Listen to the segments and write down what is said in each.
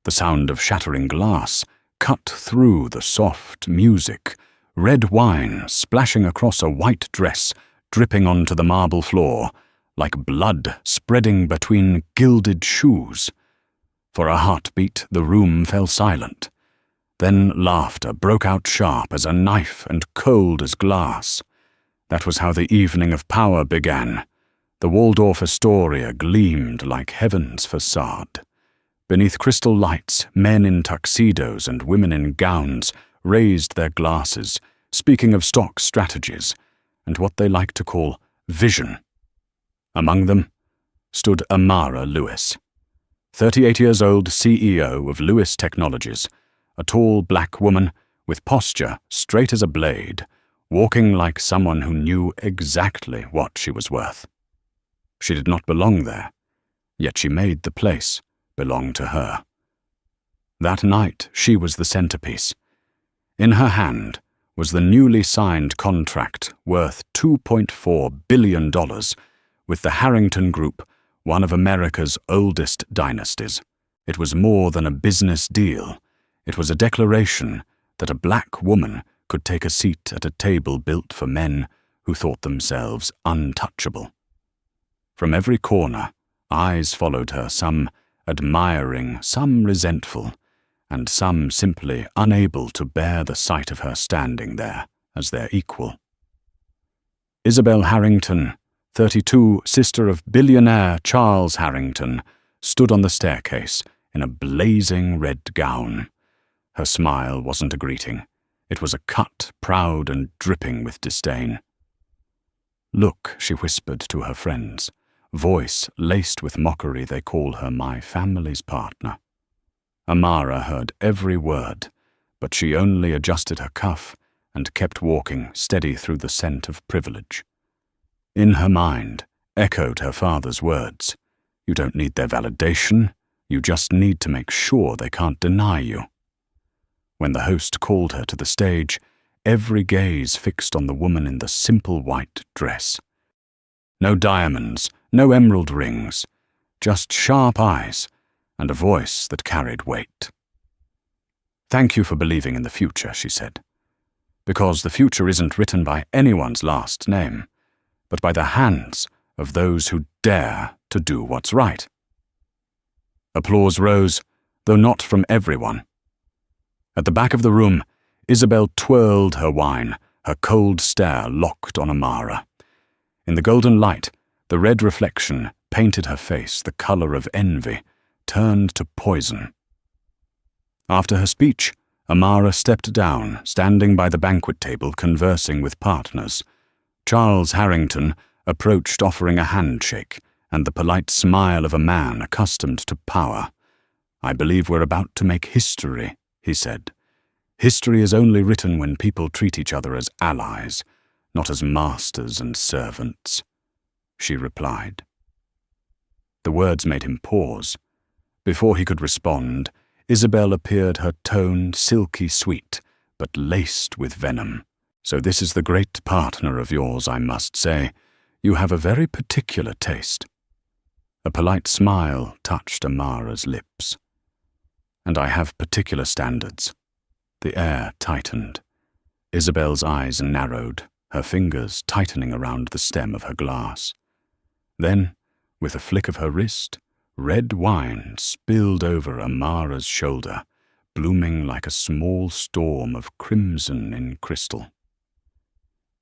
The sound of shattering glass cut through the soft music, red wine splashing across a white dress, dripping onto the marble floor, like blood spreading between gilded shoes. For a heartbeat, the room fell silent. Then laughter broke out sharp as a knife and cold as glass. That was how the evening of power began. The Waldorf Astoria gleamed like heaven's facade. Beneath crystal lights, men in tuxedos and women in gowns raised their glasses, speaking of stock strategies and what they like to call vision. Among them stood Amara Lewis, 38 years old CEO of Lewis Technologies, a tall black woman with posture straight as a blade, walking like someone who knew exactly what she was worth. She did not belong there, yet she made the place belong to her. That night she was the centerpiece. In her hand was the newly signed contract worth $2.4 billion with the Harrington Group, one of America's oldest dynasties. It was more than a business deal. It was a declaration that a black woman could take a seat at a table built for men who thought themselves untouchable. From every corner, eyes followed her, some admiring, some resentful, and some simply unable to bear the sight of her standing there as their equal. Isabel Harrington, 32, sister of billionaire Charles Harrington, stood on the staircase in a blazing red gown. Her smile wasn't a greeting. It was a cut, proud and dripping with disdain. "Look," she whispered to her friends, voice laced with mockery. "They call her my family's partner." Amara heard every word, but she only adjusted her cuff and kept walking steady through the scent of privilege. In her mind echoed her father's words, "You don't need their validation, you just need to make sure they can't deny you." When the host called her to the stage, every gaze fixed on the woman in the simple white dress. No diamonds, no emerald rings, just sharp eyes and a voice that carried weight. "Thank you for believing in the future," she said, "because the future isn't written by anyone's last name, but by the hands of those who dare to do what's right." Applause rose, though not from everyone. At the back of the room, Isabel twirled her wine, her cold stare locked on Amara. In the golden light, the red reflection painted her face the color of envy, turned to poison. After her speech, Amara stepped down, standing by the banquet table conversing with partners. Charles Harrington approached, offering a handshake and the polite smile of a man accustomed to power. "I believe we're about to make history," he said. "History is only written when people treat each other as allies, not as masters and servants," she replied. The words made him pause. Before he could respond, Isabel appeared, her tone silky sweet, but laced with venom. "So this is the great partner of yours, I must say. You have a very particular taste." A polite smile touched Amara's lips. "And I have particular standards." The air tightened. Isabel's eyes narrowed, her fingers tightening around the stem of her glass. Then, with a flick of her wrist, red wine spilled over Amara's shoulder, blooming like a small storm of crimson in crystal.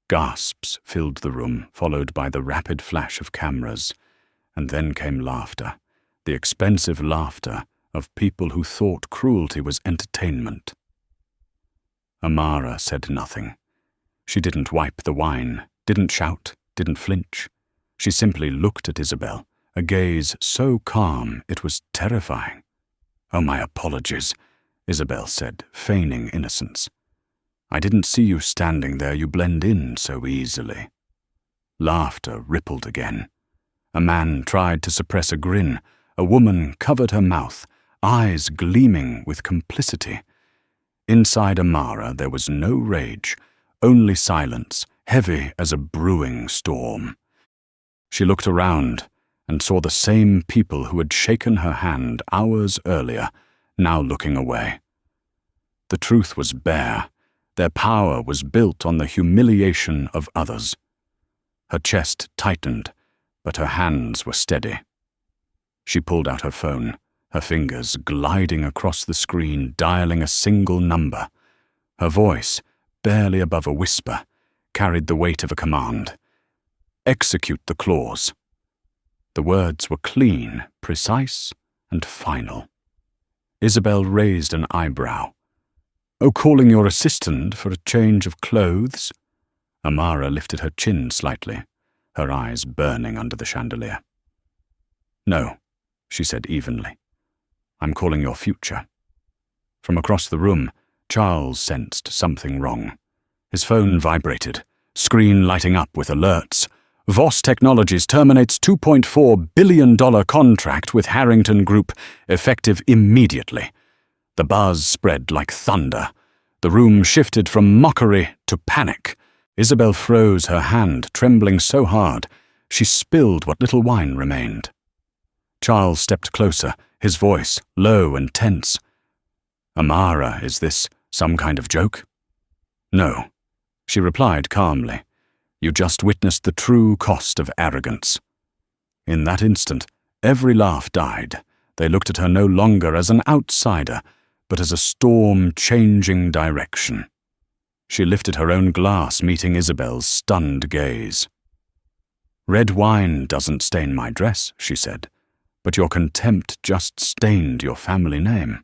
Gasps filled the room, followed by the rapid flash of cameras, and then came laughter, the expensive laughter of people who thought cruelty was entertainment. Amara said nothing. She didn't wipe the wine, didn't shout, didn't flinch. She simply looked at Isabel, a gaze so calm it was terrifying. "Oh, my apologies," Isabel said, feigning innocence. "I didn't see you standing there. You blend in so easily." Laughter rippled again. A man tried to suppress a grin. A woman covered her mouth, eyes gleaming with complicity. Inside Amara there was no rage, only silence, heavy as a brewing storm. She looked around and saw the same people who had shaken her hand hours earlier, now looking away. The truth was bare. Their power was built on the humiliation of others. Her chest tightened, but her hands were steady. She pulled out her phone, her fingers gliding across the screen, dialing a single number. Her voice, barely above a whisper, carried the weight of a command. Execute the clause. The words were clean, precise, and final. Isabel raised an eyebrow. "Oh, calling your assistant for a change of clothes?" Amara lifted her chin slightly, her eyes burning under the chandelier. "No," she said evenly. "I'm calling your future." From across the room, Charles sensed something wrong. His phone vibrated, screen lighting up with alerts. Voss Technologies terminates $2.4 billion contract with Harrington Group, effective immediately. The buzz spread like thunder. The room shifted from mockery to panic. Isabel froze, her hand trembling so hard she spilled what little wine remained. Charles stepped closer, his voice low and tense. "Amara, is this some kind of joke?" "No," she replied calmly. "You just witnessed the true cost of arrogance." In that instant, every laugh died. They looked at her no longer as an outsider, but as a storm changing direction. She lifted her own glass, meeting Isabel's stunned gaze. "Red wine doesn't stain my dress," she said, "but your contempt just stained your family name."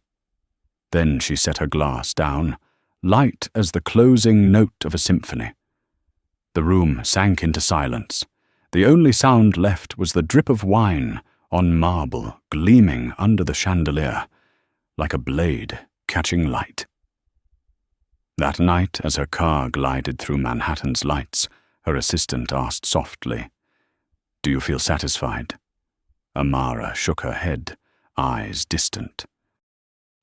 Then she set her glass down, light as the closing note of a symphony. The room sank into silence. The only sound left was the drip of wine on marble gleaming under the chandelier, like a blade catching light. That night, as her car glided through Manhattan's lights, her assistant asked softly, "Do you feel satisfied?" Amara shook her head, eyes distant.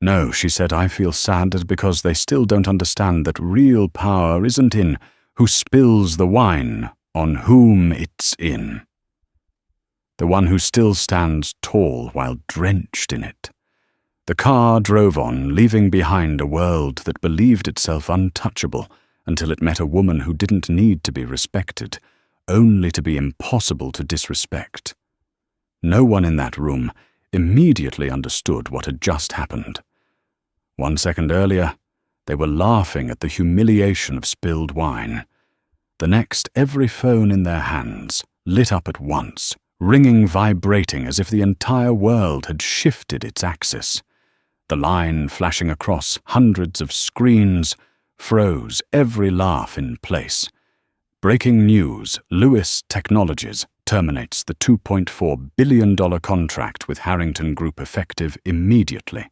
"No," she said, "I feel sad because they still don't understand that real power isn't in who spills the wine, on whom it's in. The one who still stands tall while drenched in it." The car drove on, leaving behind a world that believed itself untouchable until it met a woman who didn't need to be respected, only to be impossible to disrespect. No one in that room immediately understood what had just happened. 1 second earlier, they were laughing at the humiliation of spilled wine. The next, every phone in their hands lit up at once, ringing, vibrating as if the entire world had shifted its axis. The line flashing across hundreds of screens froze every laugh in place. Breaking news: Lewis Technologies terminates the $2.4 billion contract with Harrington Group, effective immediately.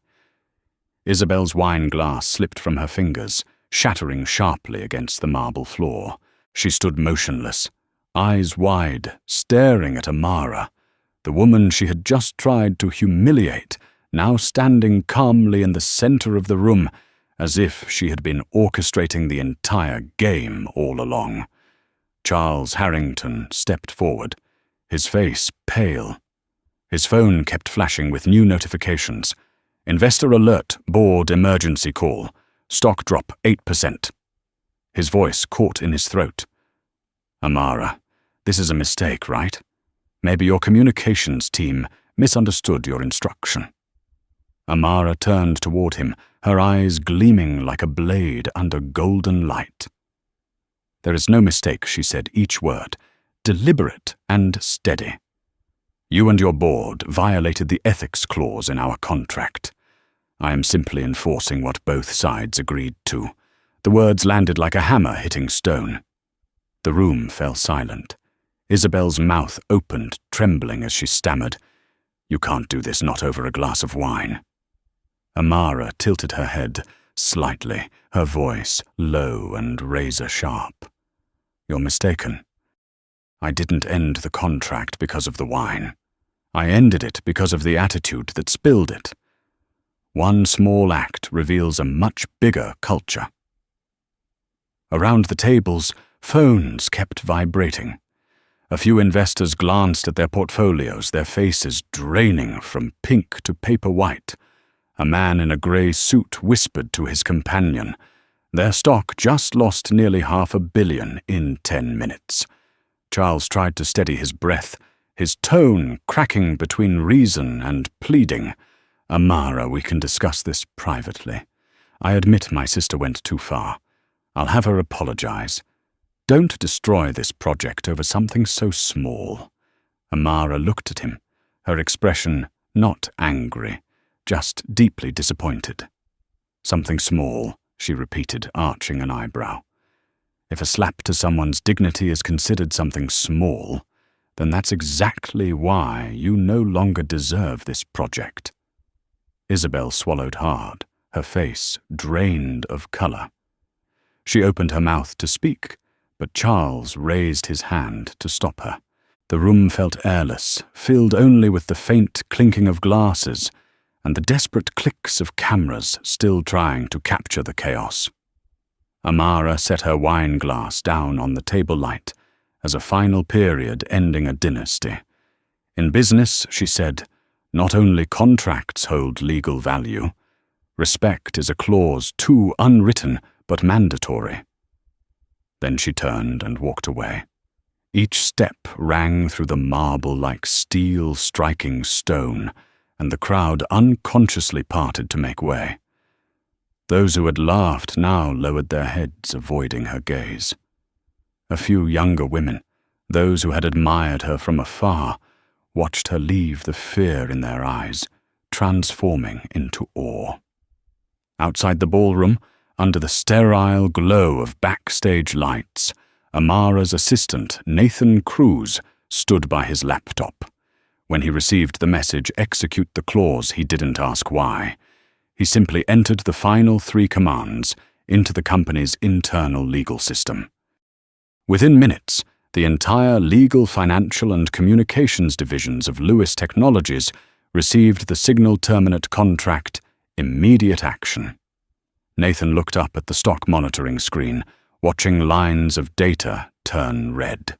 Isabel's wine glass slipped from her fingers, shattering sharply against the marble floor. She stood motionless, eyes wide, staring at Amara, the woman she had just tried to humiliate, now standing calmly in the center of the room, as if she had been orchestrating the entire game all along. Charles Harrington stepped forward, his face pale. His phone kept flashing with new notifications. "Investor alert, board emergency call. Stock drop 8%. His voice caught in his throat. "Amara, this is a mistake, right? Maybe your communications team misunderstood your instruction." Amara turned toward him, her eyes gleaming like a blade under golden light. "There is no mistake," she said, each word, deliberate and steady. "You and your board violated the ethics clause in our contract. I am simply enforcing what both sides agreed to." The words landed like a hammer hitting stone. The room fell silent. Isabel's mouth opened, trembling as she stammered, "You can't do this, not over a glass of wine." Amara tilted her head slightly, her voice low and razor-sharp. "You're mistaken. I didn't end the contract because of the wine. I ended it because of the attitude that spilled it. One small act reveals a much bigger culture." Around the tables, phones kept vibrating. A few investors glanced at their portfolios, their faces draining from pink to paper white. A man in a grey suit whispered to his companion. Their stock just lost nearly $500 million in 10 minutes. Charles tried to steady his breath, his tone cracking between reason and pleading. Amara, we can discuss this privately. I admit my sister went too far. I'll have her apologize. Don't destroy this project over something so small. Amara looked at him, her expression not angry, just deeply disappointed. Something small, she repeated, arching an eyebrow. If a slap to someone's dignity is considered something small, then that's exactly why you no longer deserve this project. Isabel swallowed hard, her face drained of color. She opened her mouth to speak, but Charles raised his hand to stop her. The room felt airless, filled only with the faint clinking of glasses and the desperate clicks of cameras still trying to capture the chaos. Amara set her wine glass down on the table light as a final period ending a dynasty. In business, she said, not only contracts hold legal value. Respect is a clause too unwritten but mandatory. Then she turned and walked away. Each step rang through the marble like steel striking stone, and the crowd unconsciously parted to make way. Those who had laughed now lowered their heads, avoiding her gaze. A few younger women, those who had admired her from afar, watched her leave the fear in their eyes, transforming into awe. Outside the ballroom, under the sterile glow of backstage lights, Amara's assistant, Nathan Cruz, stood by his laptop. When he received the message, execute the clause, he didn't ask why. He simply entered the final 3 commands into the company's internal legal system. Within minutes, the entire legal, financial, and communications divisions of Lewis Technologies received the signal terminate contract, immediate action. Nathan looked up at the stock monitoring screen, watching lines of data turn red.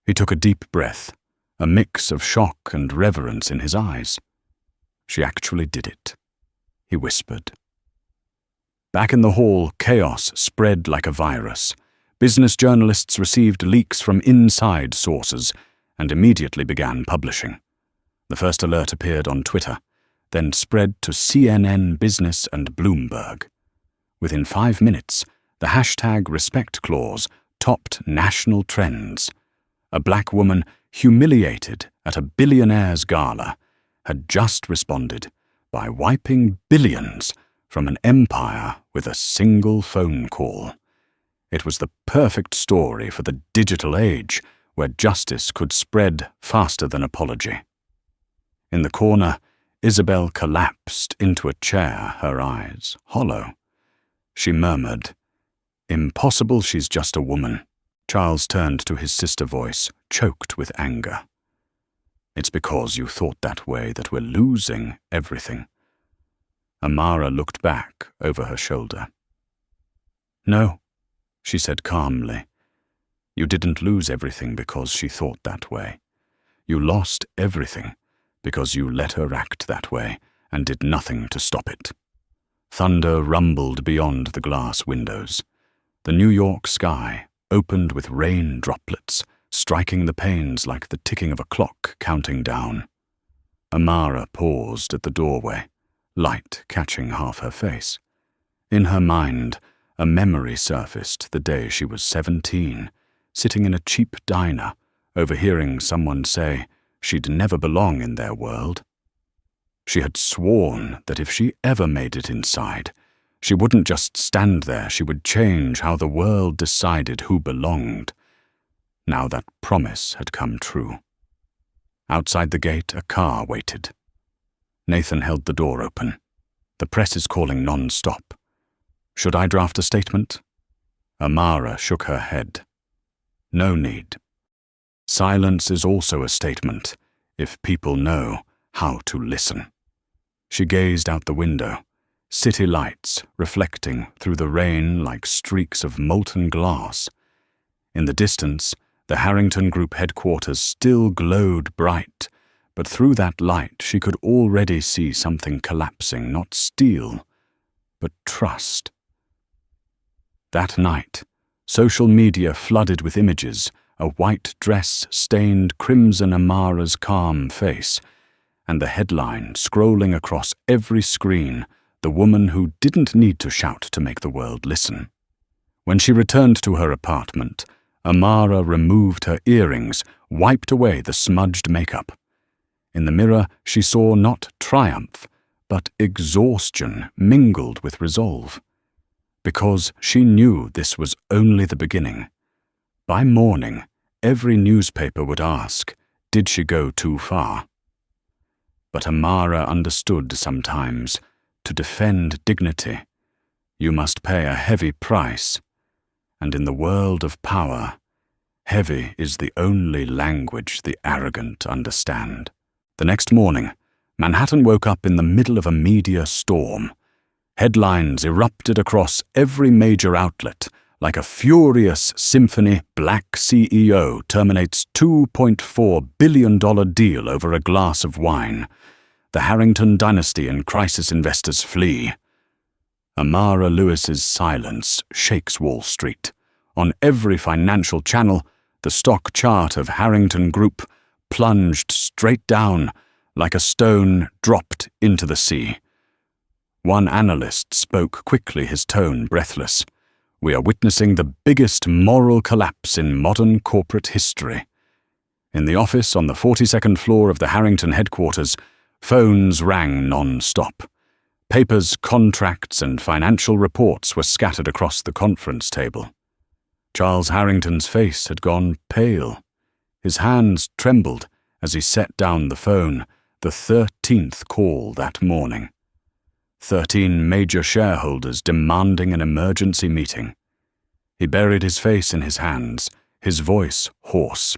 He took a deep breath, a mix of shock and reverence in his eyes. She actually did it, he whispered. Back in the hall, chaos spread like a virus. Business journalists received leaks from inside sources and immediately began publishing. The first alert appeared on Twitter, then spread to CNN Business and Bloomberg. Within 5 minutes, the hashtag respect clause topped national trends. A black woman humiliated at a billionaire's gala had just responded by wiping billions from an empire with a single phone call. It was the perfect story for the digital age where justice could spread faster than apology. In the corner, Isabel collapsed into a chair, her eyes hollow. She murmured, "Impossible, she's just a woman." Charles turned to his sister voice, choked with anger. "It's because you thought that way that we're losing everything." Amara looked back over her shoulder. "No," she said calmly. "You didn't lose everything because she thought that way. You lost everything because you let her act that way and did nothing to stop it." Thunder rumbled beyond the glass windows. The New York sky opened with rain droplets, striking the panes like the ticking of a clock counting down. Amara paused at the doorway, light catching half her face. In her mind, a memory surfaced the day she was 17, sitting in a cheap diner, overhearing someone say she'd never belong in their world. She had sworn that if she ever made it inside, she wouldn't just stand there, she would change how the world decided who belonged. Now that promise had come true. Outside the gate, a car waited. Nathan held the door open. "The press is calling non-stop. Should I draft a statement?" Amara shook her head. "No need. Silence is also a statement, if people know how to listen." She gazed out the window, city lights reflecting through the rain like streaks of molten glass. In the distance, the Harrington Group headquarters still glowed bright, but through that light she could already see something collapsing, not steel, but trust. That night, social media flooded with images, a white dress stained crimson Amara's calm face, and the headline scrolling across every screen, the woman who didn't need to shout to make the world listen. When she returned to her apartment, Amara removed her earrings, wiped away the smudged makeup. In the mirror, she saw not triumph, but exhaustion mingled with resolve. Because she knew this was only the beginning. By morning, every newspaper would ask, did she go too far? But Amara understood sometimes, to defend dignity, you must pay a heavy price. And in the world of power, heavy is the only language the arrogant understand. The next morning, Manhattan woke up in the middle of a media storm. Headlines erupted across every major outlet. Like a furious symphony, Black CEO terminates $2.4 billion deal over a glass of wine. The Harrington dynasty and crisis investors flee. Amara Lewis's silence shakes Wall Street. On every financial channel, the stock chart of Harrington Group plunged straight down like a stone dropped into the sea. One analyst spoke quickly, his tone breathless. We are witnessing the biggest moral collapse in modern corporate history. In the office on the 42nd floor of the Harrington headquarters, phones rang non-stop. Papers, contracts, and financial reports were scattered across the conference table. Charles Harrington's face had gone pale. His hands trembled as he set down the phone, the 13th call that morning. 13 major shareholders demanding an emergency meeting. He buried his face in his hands, his voice hoarse.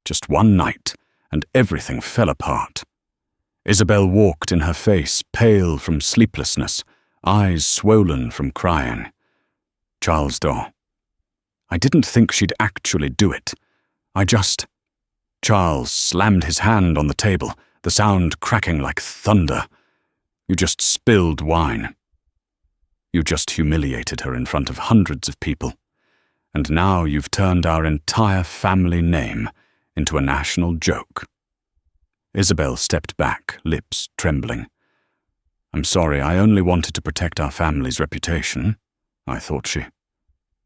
Just one night, and everything fell apart. Isabel walked in her face, pale from sleeplessness, eyes swollen from crying. Charles though. I didn't think she'd actually do it. Charles slammed his hand on the table, the sound cracking like thunder. You just spilled wine. You just humiliated her in front of hundreds of people. And now you've turned our entire family name into a national joke. Isabel stepped back, lips trembling. I'm sorry, I only wanted to protect our family's reputation, thought she.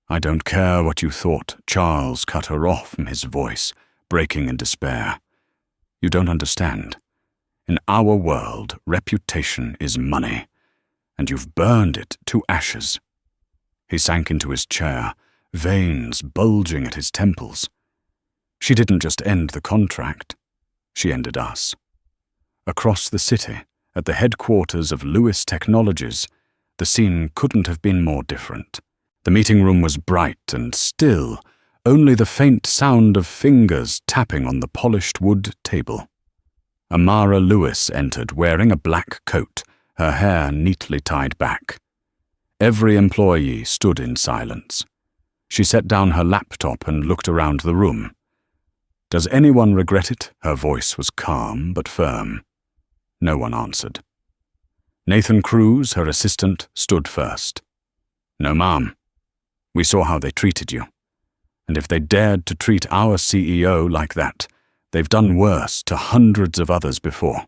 I don't care what you thought, Charles cut her off, his voice breaking in despair. You don't understand. In our world, reputation is money, and you've burned it to ashes. He sank into his chair, veins bulging at his temples. She didn't just end the contract, she ended us. Across the city, at the headquarters of Lewis Technologies, the scene couldn't have been more different. The meeting room was bright and still, only the faint sound of fingers tapping on the polished wood table. Amara Lewis entered wearing a black coat, her hair neatly tied back. Every employee stood in silence. She set down her laptop and looked around the room. Does anyone regret it? Her voice was calm but firm. No one answered. Nathan Cruz, her assistant, stood first. No, ma'am. We saw how they treated you. And if they dared to treat our CEO like that, they've done worse to hundreds of others before.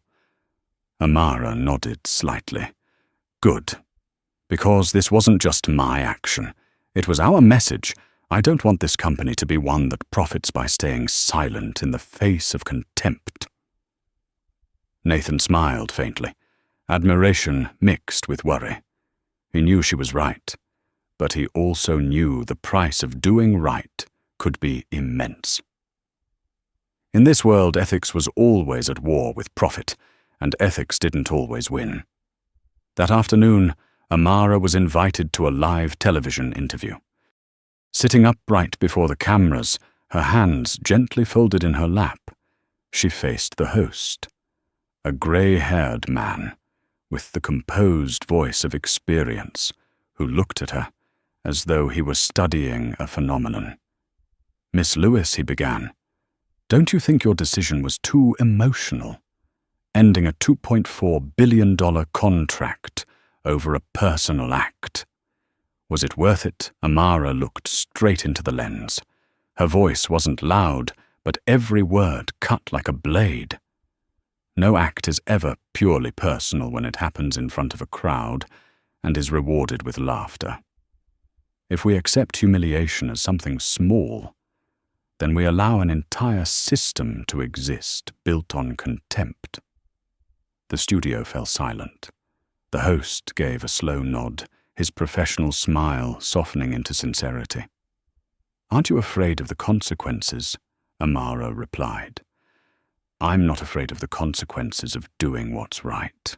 Amara nodded slightly. Good. Because this wasn't just my action. It was our message. I don't want this company to be one that profits by staying silent in the face of contempt. Nathan smiled faintly, admiration mixed with worry. He knew she was right, but he also knew the price of doing right could be immense. In this world, ethics was always at war with profit, and ethics didn't always win. That afternoon, Amara was invited to a live television interview. Sitting upright before the cameras, her hands gently folded in her lap, she faced the host, a grey-haired man with the composed voice of experience, who looked at her as though he were studying a phenomenon. Miss Lewis, he began. Don't you think your decision was too emotional? Ending a $2.4 billion contract over a personal act. Was it worth it? Amara looked straight into the lens. Her voice wasn't loud, but every word cut like a blade. No act is ever purely personal when it happens in front of a crowd and is rewarded with laughter. If we accept humiliation as something small, then we allow an entire system to exist built on contempt. The studio fell silent. The host gave a slow nod, his professional smile softening into sincerity. "Aren't you afraid of the consequences?" Amara replied. "I'm not afraid of the consequences of doing what's right.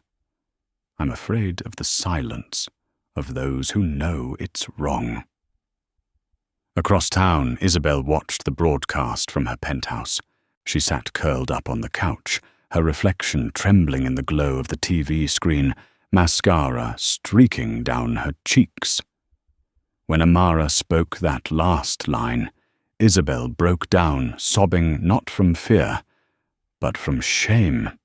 I'm afraid of the silence of those who know it's wrong." Across town, Isabel watched the broadcast from her penthouse. She sat curled up on the couch, her reflection trembling in the glow of the TV screen, mascara streaking down her cheeks. When Amara spoke that last line, Isabel broke down, sobbing not from fear, but from shame.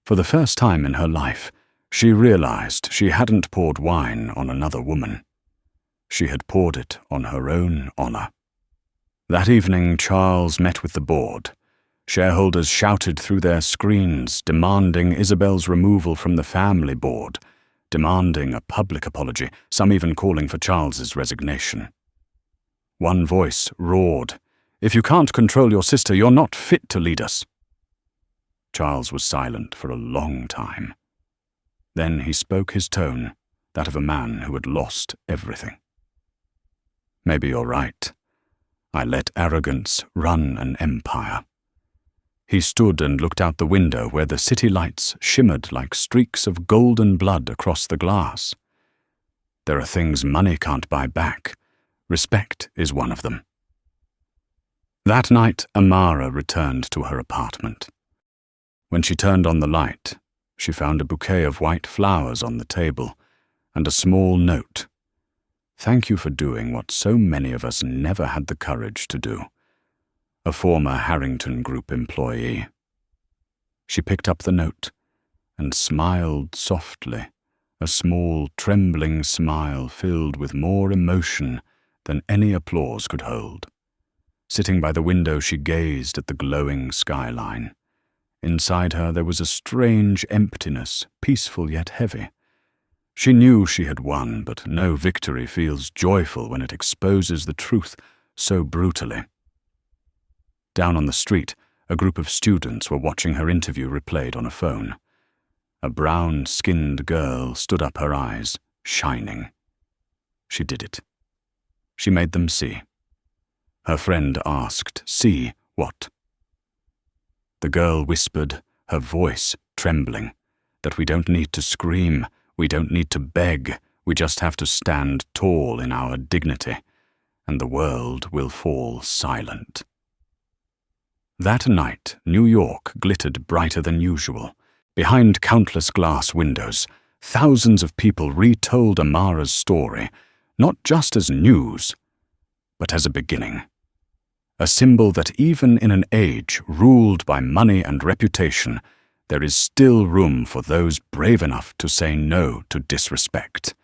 For the first time in her life, she realized she hadn't poured wine on another woman. She had poured it on her own honor. That evening, Charles met with the board. Shareholders shouted through their screens, demanding Isabel's removal from the family board, demanding a public apology, some even calling for Charles's resignation. One voice roared, "If you can't control your sister, you're not fit to lead us." Charles was silent for a long time. Then he spoke his tone, that of a man who had lost everything. "Maybe you're right. I let arrogance run an empire." He stood and looked out the window where the city lights shimmered like streaks of golden blood across the glass. There are things money can't buy back. Respect is one of them. That night, Amara returned to her apartment. When she turned on the light, she found a bouquet of white flowers on the table and a small note. "Thank you for doing what so many of us never had the courage to do." A former Harrington Group employee. She picked up the note and smiled softly, a small, trembling smile filled with more emotion than any applause could hold. Sitting by the window, she gazed at the glowing skyline. Inside her there was a strange emptiness, peaceful yet heavy. She knew she had won, but no victory feels joyful when it exposes the truth so brutally. Down on the street, a group of students were watching her interview replayed on a phone. A brown-skinned girl stood up, her eyes shining. She did it. She made them see. Her friend asked, "See what?" The girl whispered, her voice trembling, that we don't need to scream, we don't need to beg, we just have to stand tall in our dignity, and the world will fall silent. That night, New York glittered brighter than usual. Behind countless glass windows, thousands of people retold Amara's story, not just as news, but as a beginning. A symbol that even in an age ruled by money and reputation, there is still room for those brave enough to say no to disrespect.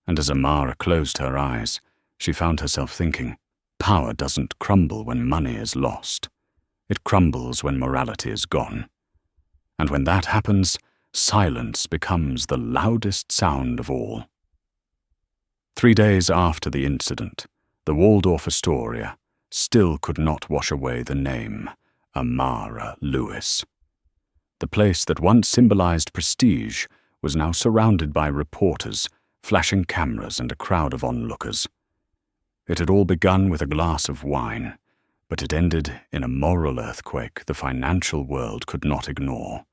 And as Amara closed her eyes, she found herself thinking, power doesn't crumble when money is lost. It crumbles when morality is gone. And when that happens, silence becomes the loudest sound of all. 3 days after the incident, the Waldorf Astoria still could not wash away the name Amara Lewis. The place that once symbolized prestige was now surrounded by reporters, flashing cameras, and a crowd of onlookers. It had all begun with a glass of wine, but it ended in a moral earthquake the financial world could not ignore.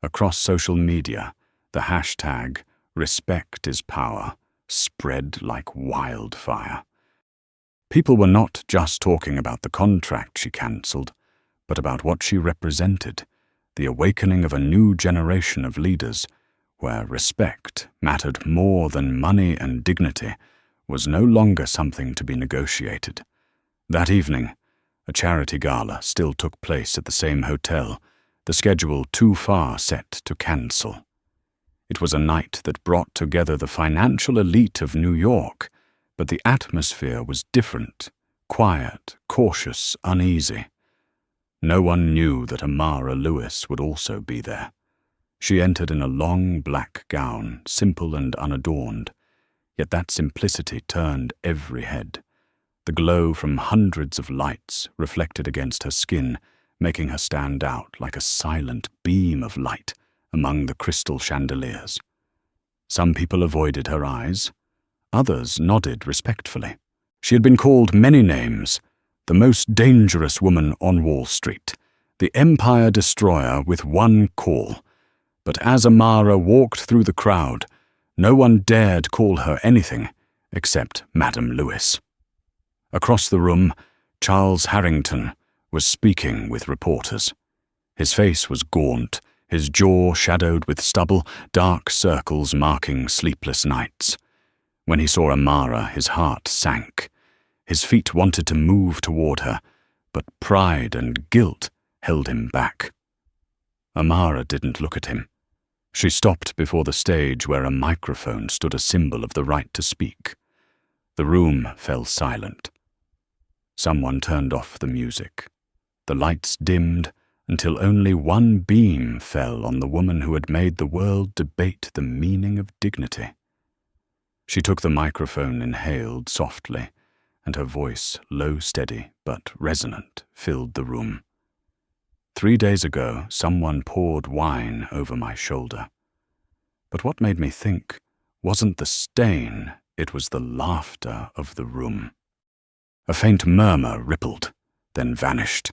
Across social media, the hashtag "Respect is Power" spread like wildfire. People were not just talking about the contract she cancelled, but about what she represented, the awakening of a new generation of leaders, where respect mattered more than money and dignity, was no longer something to be negotiated. That evening, A charity gala still took place at the same hotel, the schedule too far set to cancel. It was a night that brought together the financial elite of New York, but the atmosphere was different, quiet, cautious, uneasy. No one knew that Amara Lewis would also be there. She entered in a long black gown, simple and unadorned, yet that simplicity turned every head. The glow from hundreds of lights reflected against her skin, making her stand out like a silent beam of light among the crystal chandeliers. Some people avoided her eyes, others nodded respectfully. She had been called many names: the most dangerous woman on Wall Street, the empire destroyer with one call. But as Amara walked through the crowd, no one dared call her anything except Madame Lewis. Across the room, Charles Harrington was speaking with reporters. His face was gaunt, his jaw shadowed with stubble, dark circles marking sleepless nights. When he saw Amara, his heart sank. His feet wanted to move toward her, but pride and guilt held him back. Amara didn't look at him. She stopped before the stage where a microphone stood, a symbol of the right to speak. The room fell silent. Someone turned off the music. The lights dimmed until only one beam fell on the woman who had made the world debate the meaning of dignity. She took the microphone, inhaled softly, and her voice, low, steady, but resonant, filled the room. 3 days ago, someone poured wine over my shoulder. But what made me think wasn't the stain, it was the laughter of the room. A faint murmur rippled, then vanished.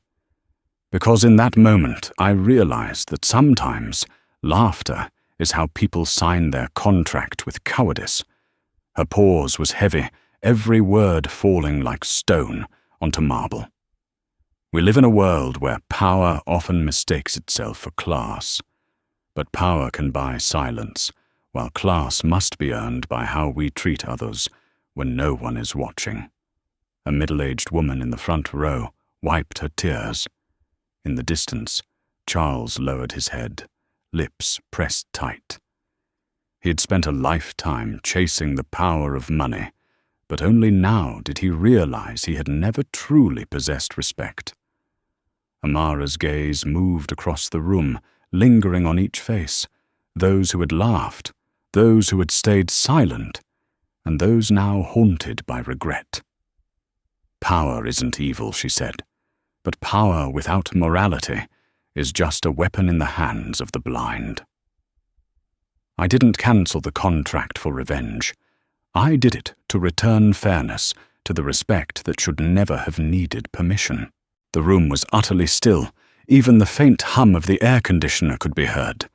Because in that moment I realized that sometimes laughter is how people sign their contract with cowardice. Her pause was heavy, every word falling like stone onto marble. We live in a world where power often mistakes itself for class. But power can buy silence, while class must be earned by how we treat others when no one is watching. A middle-aged woman in the front row wiped her tears. In the distance, Charles lowered his head, lips pressed tight. He had spent a lifetime chasing the power of money, but only now did he realize he had never truly possessed respect. Amara's gaze moved across the room, lingering on each face, those who had laughed, those who had stayed silent, and those now haunted by regret. Power isn't evil, she said, but power without morality is just a weapon in the hands of the blind. I didn't cancel the contract for revenge. I did it to return fairness to the respect that should never have needed permission. The room was utterly still. Even the faint hum of the air conditioner could be heard.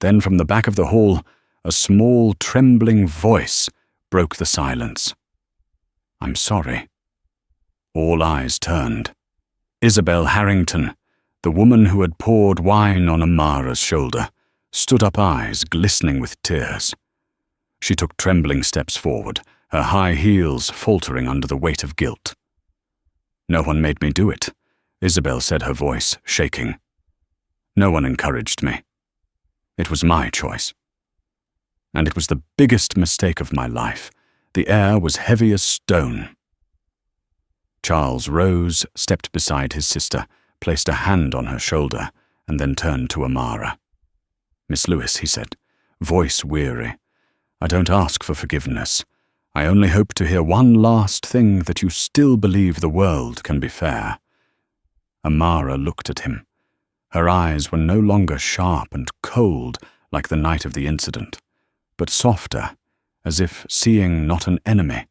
Then from the back of the hall, a small, trembling voice broke the silence. "I'm sorry." All eyes turned. Isabel Harrington, the woman who had poured wine on Amara's shoulder, stood up, eyes glistening with tears. She took trembling steps forward, her high heels faltering under the weight of guilt. "No one made me do it," Isabel said, her voice shaking. "No one encouraged me. It was my choice. And it was the biggest mistake of my life. The air was heavy as stone." Charles rose, stepped beside his sister, placed a hand on her shoulder, and then turned to Amara. "Miss Lewis," he said, voice weary, "I don't ask for forgiveness. I only hope to hear one last thing, that you still believe the world can be fair." Amara looked at him. Her eyes were no longer sharp and cold like the night of the incident, but softer, as if seeing not an enemy,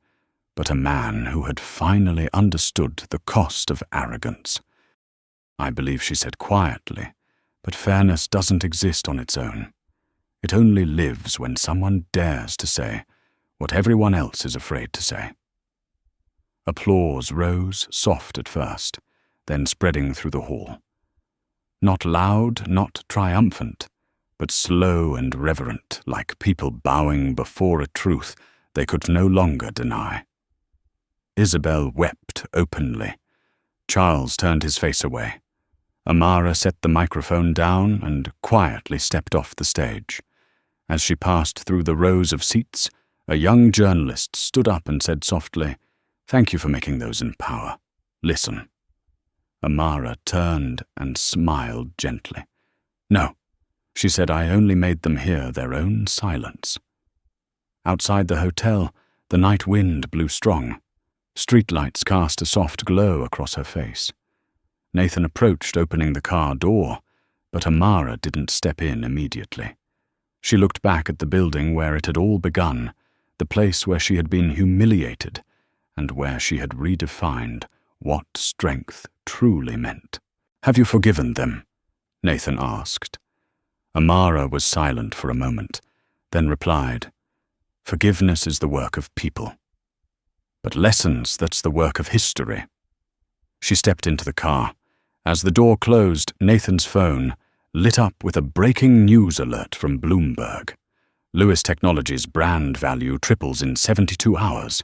but a man who had finally understood the cost of arrogance. "I believe," she said quietly, "but fairness doesn't exist on its own. It only lives when someone dares to say what everyone else is afraid to say." Applause rose, soft at first, then spreading through the hall. Not loud, not triumphant, but slow and reverent, like people bowing before a truth they could no longer deny. Isabel wept openly. Charles turned his face away. Amara set the microphone down and quietly stepped off the stage. As she passed through the rows of seats, a young journalist stood up and said softly, "Thank you for making those in power. Listen." Amara turned and smiled gently. "No," she said, "I only made them hear their own silence." Outside the hotel, the night wind blew strong. Streetlights cast a soft glow across her face. Nathan approached, opening the car door, but Amara didn't step in immediately. She looked back at the building where it had all begun, the place where she had been humiliated, and where she had redefined what strength truly meant. "Have you forgiven them?" Nathan asked. Amara was silent for a moment, then replied, "Forgiveness is the work of people. But lessons, that's the work of history." She stepped into the car. As the door closed, Nathan's phone lit up with a breaking news alert from Bloomberg. Lewis Technologies' brand value triples in 72 hours.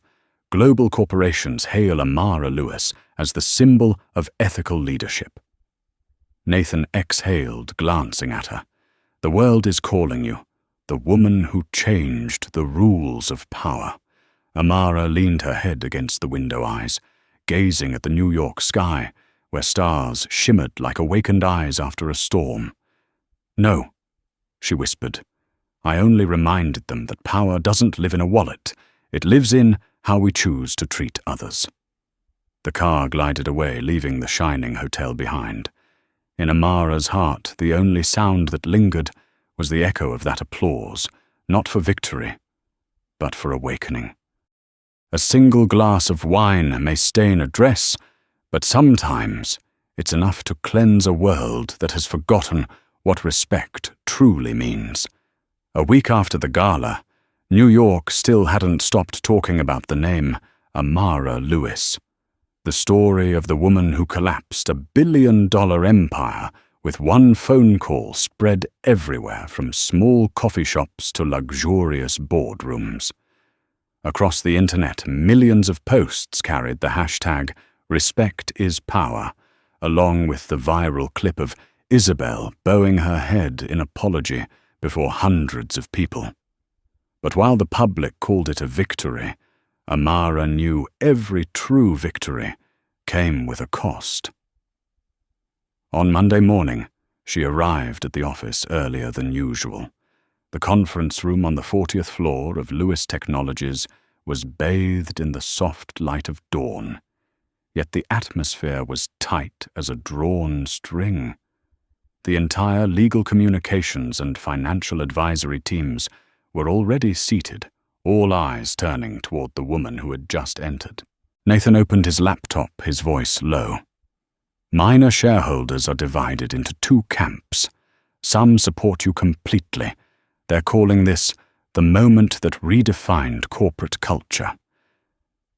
Global corporations hail Amara Lewis as the symbol of ethical leadership. Nathan exhaled, glancing at her. "The world is calling you, the woman who changed the rules of power." Amara leaned her head against the window eyes, gazing at the New York sky, where stars shimmered like awakened eyes after a storm. "No," she whispered. "I only reminded them that power doesn't live in a wallet. It lives in how we choose to treat others." The car glided away, leaving the shining hotel behind. In Amara's heart, the only sound that lingered was the echo of that applause, not for victory, but for awakening. A single glass of wine may stain a dress, but sometimes it's enough to cleanse a world that has forgotten what respect truly means. A week after the gala, New York still hadn't stopped talking about the name Amara Lewis. The story of the woman who collapsed a billion-dollar empire with one phone call spread everywhere, from small coffee shops to luxurious boardrooms. Across the internet, millions of posts carried the hashtag #RespectIsPower, along with the viral clip of Isabel bowing her head in apology before hundreds of people. But while the public called it a victory, Amara knew every true victory came with a cost. On Monday morning, she arrived at the office earlier than usual. The conference room on the 40th floor of Lewis Technologies was bathed in the soft light of dawn, yet the atmosphere was tight as a drawn string. The entire legal communications and financial advisory teams were already seated, all eyes turning toward the woman who had just entered. Nathan opened his laptop, his voice low. "Minor shareholders are divided into two camps. Some support you completely. They're calling this the moment that redefined corporate culture.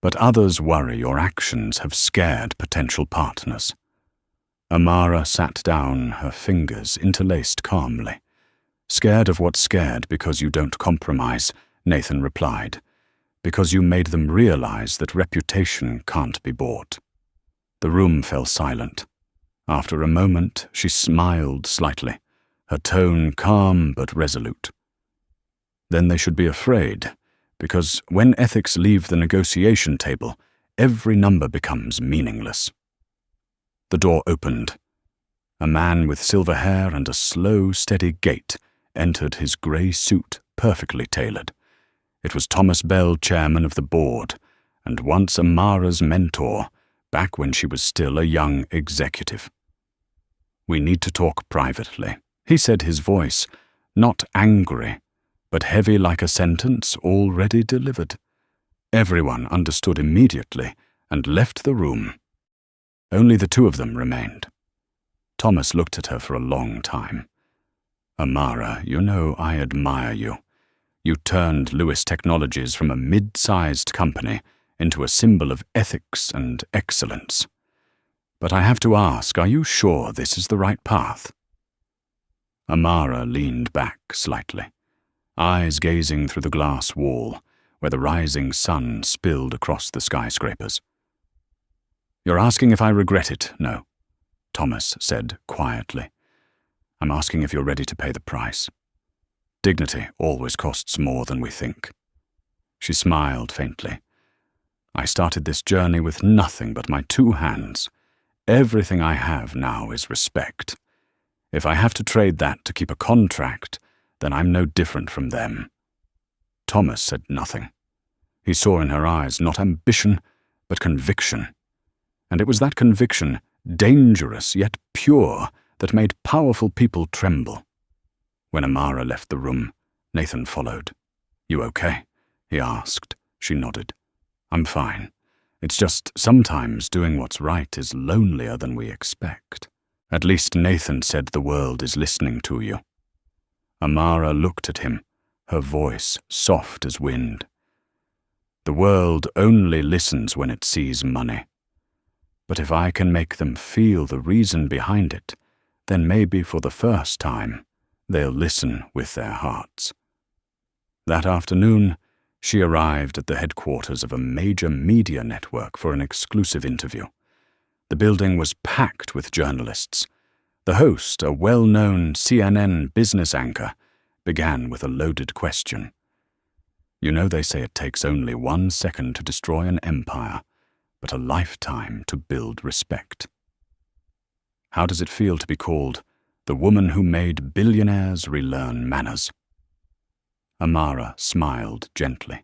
But others worry your actions have scared potential partners." Amara sat down, her fingers interlaced calmly. "Scared of what's scared because you don't compromise," Nathan replied. "Because you made them realize that reputation can't be bought." The room fell silent. After a moment, she smiled slightly, her tone calm but resolute. "Then they should be afraid, because when ethics leave the negotiation table, every number becomes meaningless." The door opened. A man with silver hair and a slow, steady gait entered, his grey suit perfectly tailored. It was Thomas Bell, chairman of the board, and once Amara's mentor, back when she was still a young executive. "We need to talk privately," he said, his voice not angry, but heavy like a sentence already delivered. Everyone understood immediately and left the room. Only the two of them remained. Thomas looked at her for a long time. "Amara, you know I admire you. You turned Lewis Technologies from a mid-sized company into a symbol of ethics and excellence. But I have to ask, are you sure this is the right path?" Amara leaned back slightly, eyes gazing through the glass wall where the rising sun spilled across the skyscrapers. You're asking if I regret it? No, Thomas said quietly. I'm asking if you're ready to pay the price. Dignity always costs more than we think. She smiled faintly. I started this journey with nothing but my 2 hands. Everything I have now is respect. If I have to trade that to keep a contract, then I'm no different from them. Thomas said nothing. He saw in her eyes not ambition, but conviction. And it was that conviction, dangerous yet pure, that made powerful people tremble. When Amara left the room, Nathan followed. You okay? He asked. She nodded. I'm fine. It's just sometimes doing what's right is lonelier than we expect. At least Nathan said the world is listening to you. Amara looked at him, her voice soft as wind. The world only listens when it sees money. But if I can make them feel the reason behind it, then maybe for the first time, they'll listen with their hearts. That afternoon, she arrived at the headquarters of a major media network for an exclusive interview. The building was packed with journalists. The host, a well-known CNN business anchor, began with a loaded question. You know they say it takes only 1 second to destroy an empire, but a lifetime to build respect. How does it feel to be called the woman who made billionaires relearn manners? Amara smiled gently.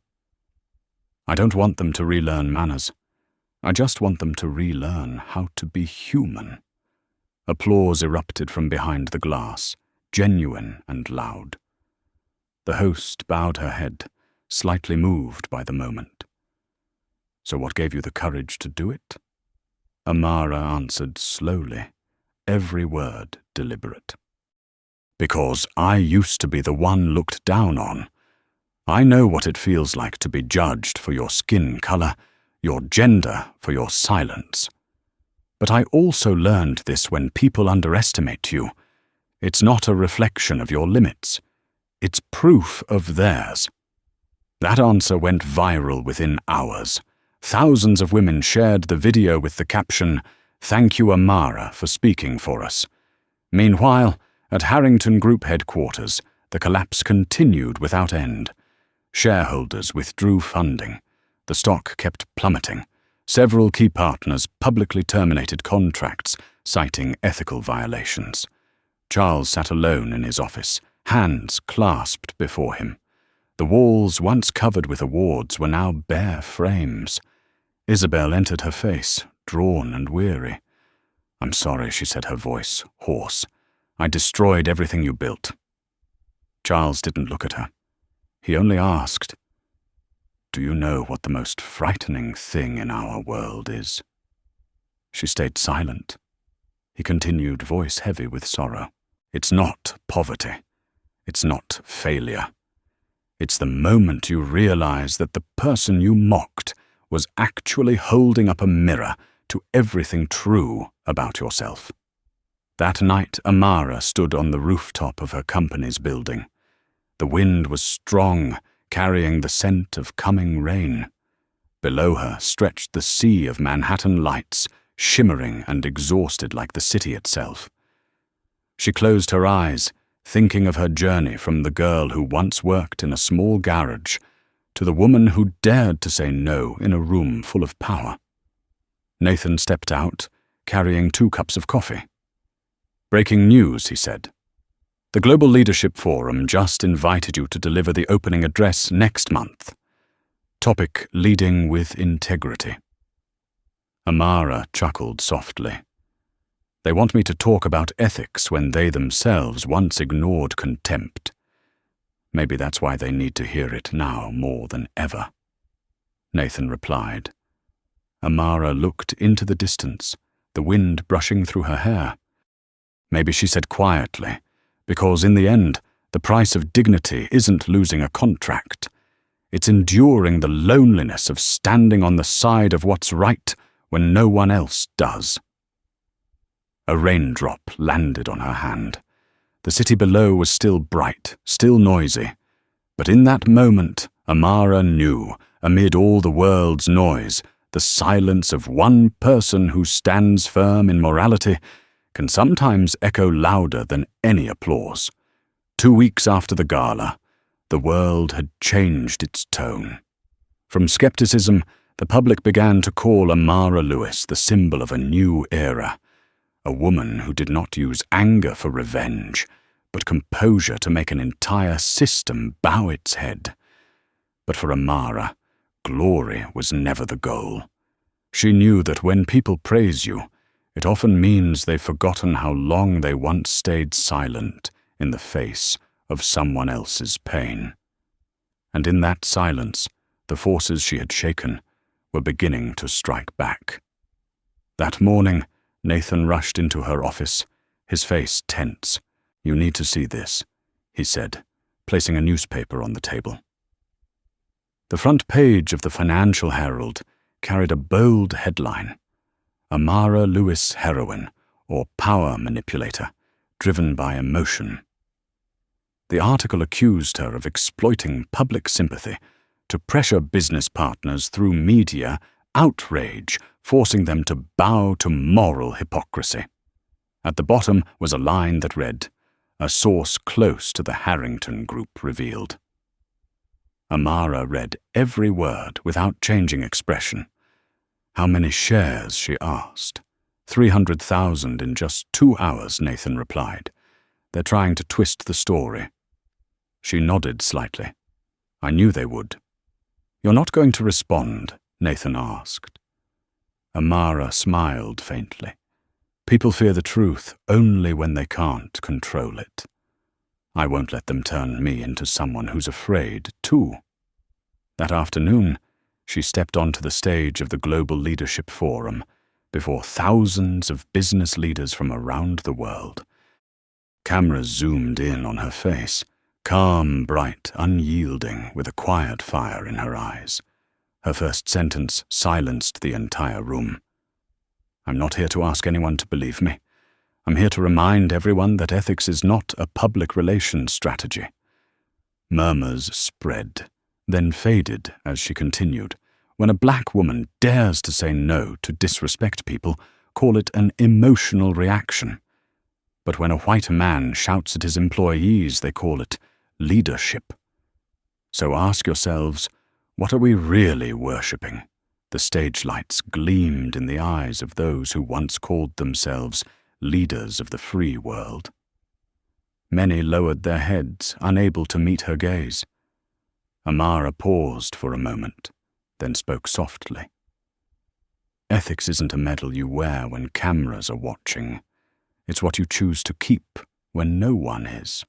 I don't want them to relearn manners. I just want them to relearn how to be human. Applause erupted from behind the glass, genuine and loud. The host bowed her head, slightly moved by the moment. So what gave you the courage to do it? Amara answered slowly, every word deliberate. Because I used to be the one looked down on. I know what it feels like to be judged for your skin color, your gender, for your silence. But I also learned this when people underestimate you. It's not a reflection of your limits. It's proof of theirs. That answer went viral within hours. Thousands of women shared the video with the caption, "Thank you, Amara, for speaking for us." Meanwhile, at Harrington Group headquarters, the collapse continued without end. Shareholders withdrew funding. The stock kept plummeting. Several key partners publicly terminated contracts, citing ethical violations. Charles sat alone in his office, hands clasped before him. The walls, once covered with awards, were now bare frames. Isabel entered her face, drawn and weary. "I'm sorry," she said, her voice hoarse. "I destroyed everything you built." Charles didn't look at her. He only asked, "Do you know what the most frightening thing in our world is?" She stayed silent. He continued, voice heavy with sorrow. "It's not poverty. It's not failure. It's the moment you realize that the person you mocked was actually holding up a mirror to everything true about yourself." That night, Amara stood on the rooftop of her company's building. The wind was strong, carrying the scent of coming rain. Below her stretched the sea of Manhattan lights, shimmering and exhausted like the city itself. She closed her eyes, thinking of her journey from the girl who once worked in a small garage to the woman who dared to say no in a room full of power. Nathan stepped out, carrying 2 cups of coffee. "Breaking news," he said. "The Global Leadership Forum just invited you to deliver the opening address next month. Topic: Leading with Integrity." Amara chuckled softly. "They want me to talk about ethics when they themselves once ignored contempt. Maybe that's why they need to hear it now more than ever." Nathan replied. Amara looked into the distance, the wind brushing through her hair. Maybe she said quietly, because in the end, the price of dignity isn't losing a contract. It's enduring the loneliness of standing on the side of what's right when no one else does. A raindrop landed on her hand. The city below was still bright, still noisy. But in that moment, Amara knew, amid all the world's noise, the silence of one person who stands firm in morality can sometimes echo louder than any applause. 2 weeks after the gala, the world had changed its tone. From skepticism, the public began to call Amara Lewis the symbol of a new era, a woman who did not use anger for revenge, but composure to make an entire system bow its head. But for Amara, glory was never the goal. She knew that when people praise you, it often means they've forgotten how long they once stayed silent in the face of someone else's pain. And in that silence, the forces she had shaken were beginning to strike back. That morning, Nathan rushed into her office, his face tense. "You need to see this," he said, placing a newspaper on the table. The front page of the Financial Herald carried a bold headline: "Amara Lewis Heroine, or Power Manipulator, Driven by Emotion." The article accused her of exploiting public sympathy to pressure business partners through media outrage, forcing them to bow to moral hypocrisy. At the bottom was a line that read, "A source close to the Harrington Group revealed." Amara read every word without changing expression. "How many shares?" she asked. 300,000 in just 2 hours, Nathan replied. "They're trying to twist the story." She nodded slightly. "I knew they would." "You're not going to respond?" Nathan asked. Amara smiled faintly. "People fear the truth only when they can't control it. I won't let them turn me into someone who's afraid, too." That afternoon, she stepped onto the stage of the Global Leadership Forum before thousands of business leaders from around the world. Cameras zoomed in on her face, calm, bright, unyielding, with a quiet fire in her eyes. Her first sentence silenced the entire room. "I'm not here to ask anyone to believe me. I'm here to remind everyone that ethics is not a public relations strategy." Murmurs spread, then faded as she continued. "When a black woman dares to say no to disrespect people, call it an emotional reaction. But when a white man shouts at his employees, they call it leadership. So ask yourselves, what are we really worshipping?" The stage lights gleamed in the eyes of those who once called themselves leaders of the free world. Many lowered their heads, unable to meet her gaze. Amara paused for a moment, then spoke softly. "Ethics isn't a medal you wear when cameras are watching. It's what you choose to keep when no one is."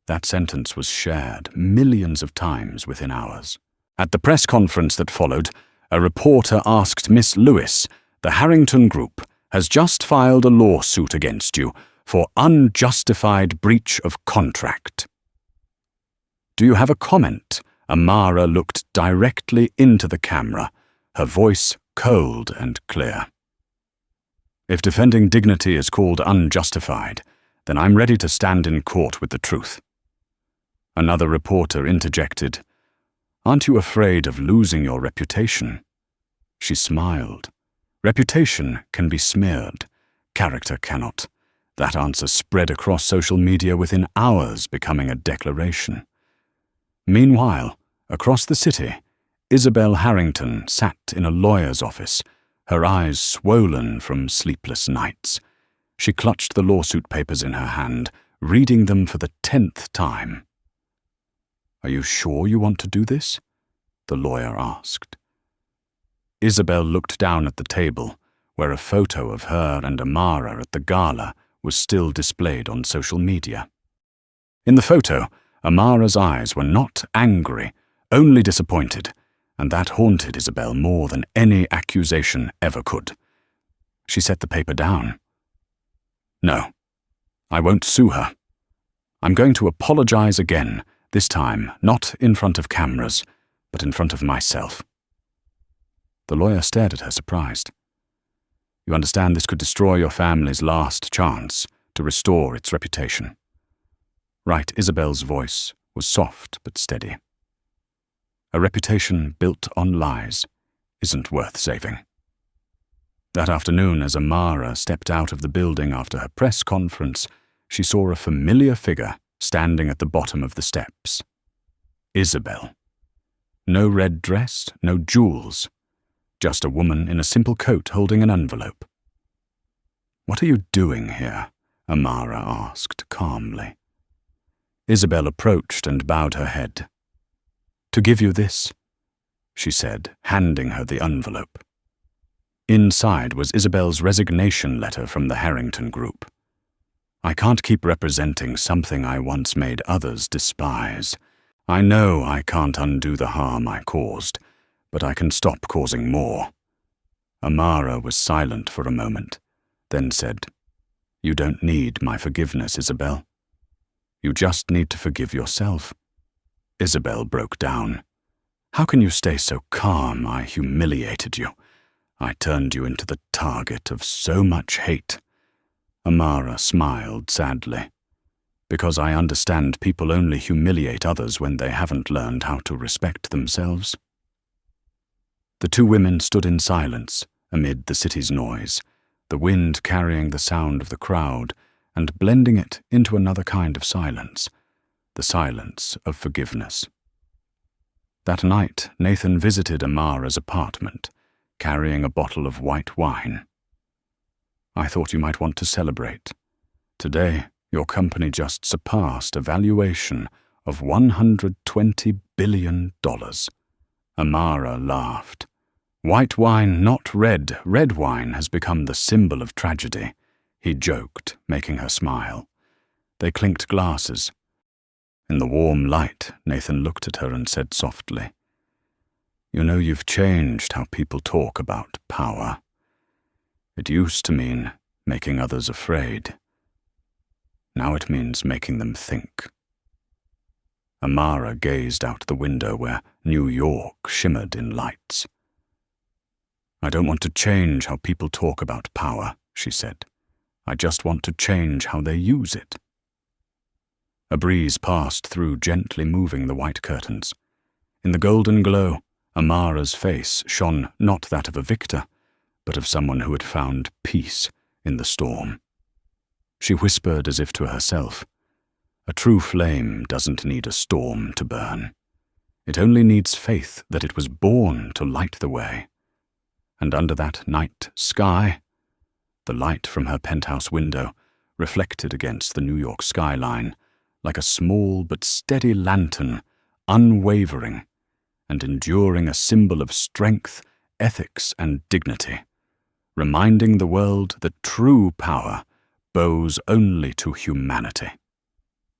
That sentence was shared millions of times within hours. At the press conference that followed, a reporter asked Miss Lewis, "The Harrington Group has just filed a lawsuit against you for unjustified breach of contract. Do you have a comment?" Amara looked directly into the camera, her voice cold and clear. "If defending dignity is called unjustified, then I'm ready to stand in court with the truth." Another reporter interjected, "Aren't you afraid of losing your reputation?" She smiled. "Reputation can be smeared. Character cannot." That answer spread across social media within hours, becoming a declaration. Meanwhile, across the city, Isabel Harrington sat in a lawyer's office, her eyes swollen from sleepless nights. She clutched the lawsuit papers in her hand, reading them for the 10th time. "Are you sure you want to do this?" the lawyer asked. Isabel looked down at the table, where a photo of her and Amara at the gala was still displayed on social media. In the photo, Amara's eyes were not angry, only disappointed, and that haunted Isabel more than any accusation ever could. She set the paper down. "No, I won't sue her. I'm going to apologize again, this time not in front of cameras, but in front of myself." The lawyer stared at her, surprised. "You understand this could destroy your family's last chance to restore its reputation." Right, Isabel's voice was soft but steady. "A reputation built on lies isn't worth saving. That afternoon, as Amara stepped out of the building after her press conference, she saw a familiar figure standing at the bottom of the steps. Isabel. No red dress, no jewels, just a woman in a simple coat holding an envelope. "What are you doing here?" Amara asked calmly. Isabel approached and bowed her head. "To give you this," she said, handing her the envelope. Inside was Isabel's resignation letter from the Harrington Group. "I can't keep representing something I once made others despise. I know I can't undo the harm I caused, but I can stop causing more." Amara was silent for a moment, then said, "You don't need my forgiveness, Isabel. You just need to forgive yourself." Isabel broke down. "How can you stay so calm? I humiliated you. I turned you into the target of so much hate." Amara smiled sadly. "Because I understand people only humiliate others when they haven't learned how to respect themselves." The two women stood in silence amid the city's noise, the wind carrying the sound of the crowd and blending it into another kind of silence, the silence of forgiveness. That night, Nathan visited Amara's apartment, carrying a bottle of white wine. "I thought you might want to celebrate. Today, your company just surpassed a valuation of $120 billion. Amara laughed. "White wine, not red. Red wine has become the symbol of tragedy," he joked, making her smile. They clinked glasses. In the warm light, Nathan looked at her and said softly, "You know, you've changed how people talk about power. It used to mean making others afraid. Now it means making them think." Amara gazed out the window where New York shimmered in lights. "I don't want to change how people talk about power," she said. "I just want to change how they use it." A breeze passed through, gently moving the white curtains. In the golden glow, Amara's face shone not that of a victor, but of someone who had found peace in the storm. She whispered as if to herself, "A true flame doesn't need a storm to burn. It only needs faith that it was born to light the way." And under that night sky, the light from her penthouse window reflected against the New York skyline like a small but steady lantern, unwavering and enduring, a symbol of strength, ethics, and dignity, reminding the world that true power bows only to humanity.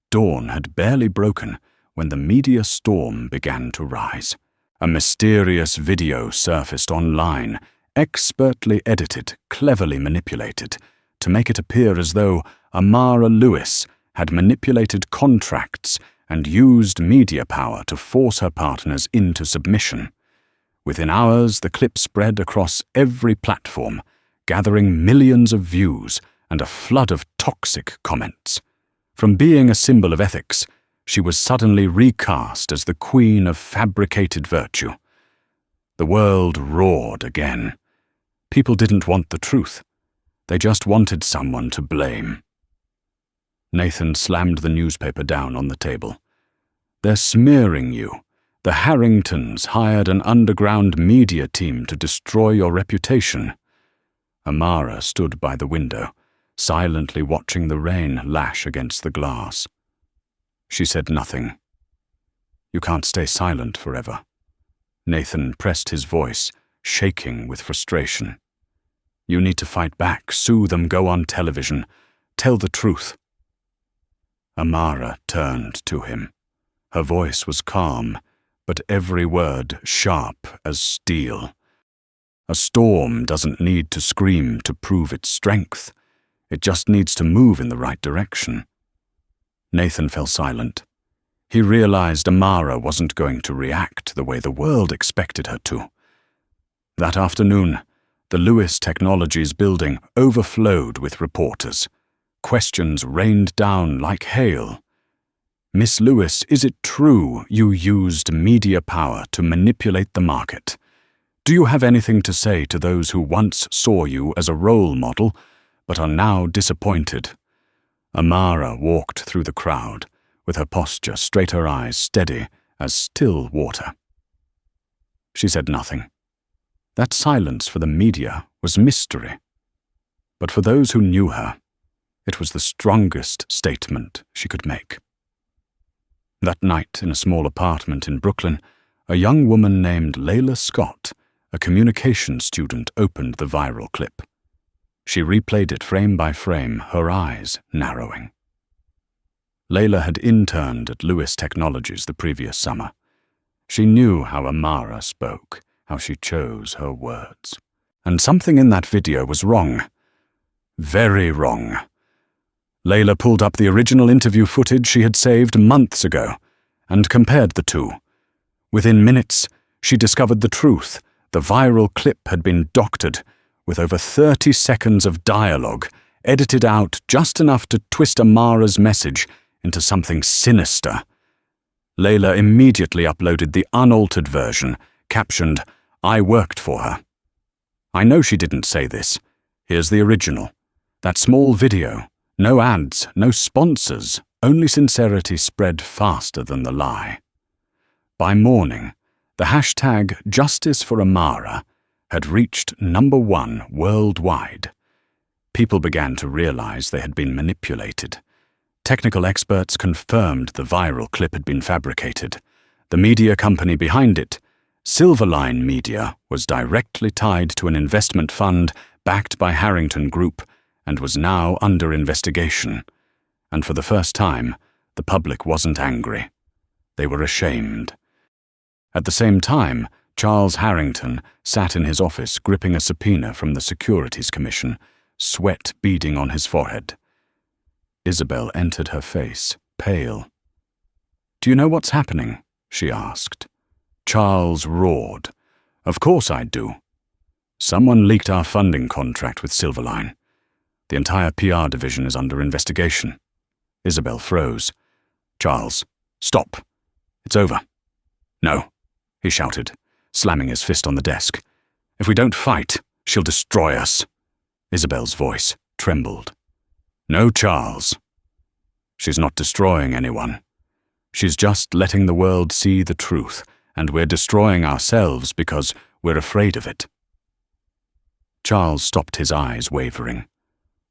Dawn had barely broken when the media storm began to rise. A mysterious video surfaced online, expertly edited, cleverly manipulated, to make it appear as though Amara Lewis had manipulated contracts and used media power to force her partners into submission. Within hours, the clip spread across every platform, gathering millions of views and a flood of toxic comments. From being a symbol of ethics, she was suddenly recast as the queen of fabricated virtue. The world roared again. People didn't want the truth. They just wanted someone to blame. Nathan slammed the newspaper down on the table. "They're smearing you. The Harringtons hired an underground media team to destroy your reputation." Amara stood by the window, silently watching the rain lash against the glass. She said nothing. "You can't stay silent forever." Nathan pressed his voice, shaking with frustration. "You need to fight back, sue them, go on television, tell the truth." Amara turned to him. Her voice was calm, but every word sharp as steel. "A storm doesn't need to scream to prove its strength. It just needs to move in the right direction." Nathan fell silent. He realized Amara wasn't going to react the way the world expected her to. That afternoon, the Lewis Technologies building overflowed with reporters. Questions rained down like hail. "Miss Lewis, is it true you used media power to manipulate the market? Do you have anything to say to those who once saw you as a role model, but are now disappointed?" Amara walked through the crowd, with her posture straight, her eyes steady as still water. She said nothing. That silence for the media was mystery. But for those who knew her, it was the strongest statement she could make. That night, in a small apartment in Brooklyn, a young woman named Layla Scott, a communications student, opened the viral clip. She replayed it frame by frame, her eyes narrowing. Layla had interned at Lewis Technologies the previous summer. She knew how Amara spoke, how she chose her words. And something in that video was wrong. Very wrong. Layla pulled up the original interview footage she had saved months ago and compared the two. Within minutes, she discovered the truth. The viral clip had been doctored, with over 30 seconds of dialogue, edited out just enough to twist Amara's message into something sinister. Layla immediately uploaded the unaltered version, captioned, "I worked for her." I know she didn't say this. Here's the original. That small video. No ads, no sponsors, only sincerity spread faster than the lie. By morning, the hashtag Justice for Amara had reached #1 worldwide. People began to realize they had been manipulated. Technical experts confirmed the viral clip had been fabricated. The media company behind it, Silverline Media, was directly tied to an investment fund backed by Harrington Group and was now under investigation. And for the first time, the public wasn't angry. They were ashamed. At the same time, Charles Harrington sat in his office gripping a subpoena from the Securities Commission, sweat beading on his forehead. Isabel entered her face, pale. "Do you know what's happening?" she asked. Charles roared. "Of course I do. Someone leaked our funding contract with Silverline. The entire PR division is under investigation." Isabel froze. "Charles, stop. It's over." "No," he shouted, slamming his fist on the desk. "If we don't fight, she'll destroy us." Isabel's voice trembled. "No, Charles. She's not destroying anyone. She's just letting the world see the truth, and we're destroying ourselves because we're afraid of it." Charles stopped, his eyes wavering.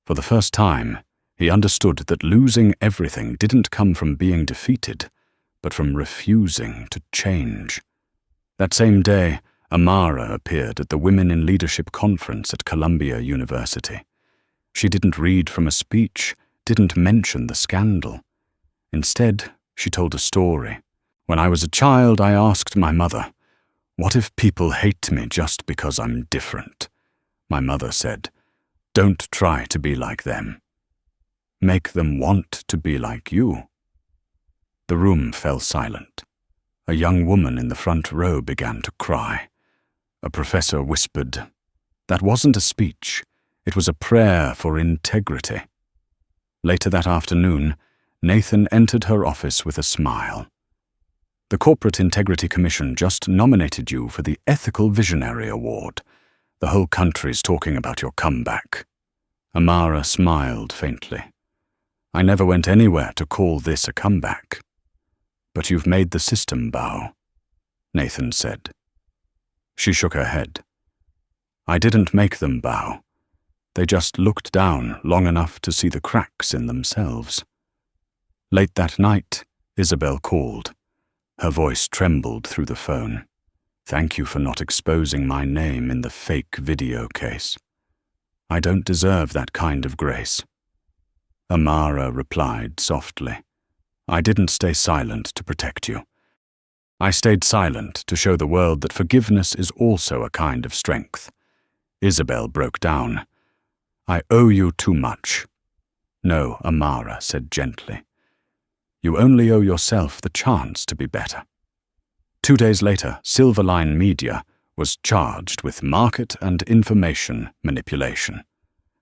For the first time, he understood that losing everything didn't come from being defeated, but from refusing to change. That same day, Amara appeared at the Women in Leadership Conference at Columbia University. She didn't read from a speech, didn't mention the scandal. Instead, she told a story. "When I was a child, I asked my mother, 'What if people hate me just because I'm different?' My mother said, 'Don't try to be like them. Make them want to be like you.'" The room fell silent. A young woman in the front row began to cry. A professor whispered, "That wasn't a speech. It was a prayer for integrity." Later that afternoon, Nathan entered her office with a smile. "The Corporate Integrity Commission just nominated you for the Ethical Visionary Award. The whole country's talking about your comeback." Amara smiled faintly. "I never went anywhere to call this a comeback." "But you've made the system bow," Nathan said. She shook her head. "I didn't make them bow. They just looked down long enough to see the cracks in themselves." Late that night, Isabel called. Her voice trembled through the phone. "Thank you for not exposing my name in the fake video case. I don't deserve that kind of grace." Amara replied softly, "I didn't stay silent to protect you. I stayed silent to show the world that forgiveness is also a kind of strength." Isabel broke down. "I owe you too much." "No," Amara said gently. "You only owe yourself the chance to be better." 2 days later, Silverline Media was charged with market and information manipulation.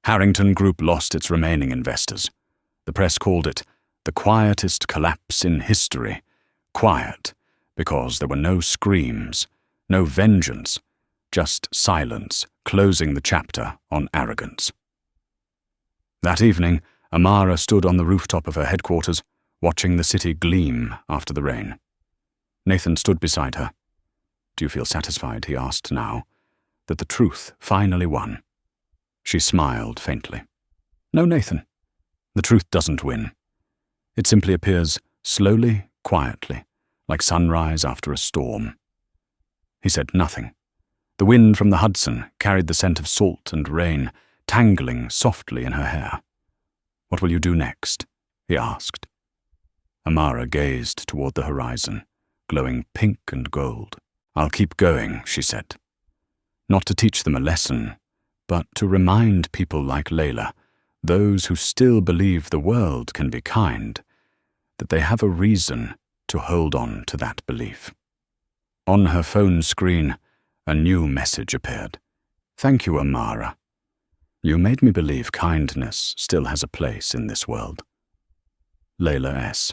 Harrington Group lost its remaining investors. The press called it the quietest collapse in history. Quiet, because there were no screams, no vengeance, just silence, closing the chapter on arrogance. That evening, Amara stood on the rooftop of her headquarters, watching the city gleam after the rain. Nathan stood beside her. "Do you feel satisfied," he asked now, "that the truth finally won?" She smiled faintly. "No, Nathan. The truth doesn't win. It simply appears slowly, quietly, like sunrise after a storm." He said nothing. The wind from the Hudson carried the scent of salt and rain, tangling softly in her hair. "What will you do next?" he asked. Amara gazed toward the horizon, glowing pink and gold. "I'll keep going," she said. "Not to teach them a lesson, but to remind people like Layla, those who still believe the world can be kind, that they have a reason to hold on to that belief." On her phone screen, a new message appeared. "Thank you, Amara. You made me believe kindness still has a place in this world. Layla S."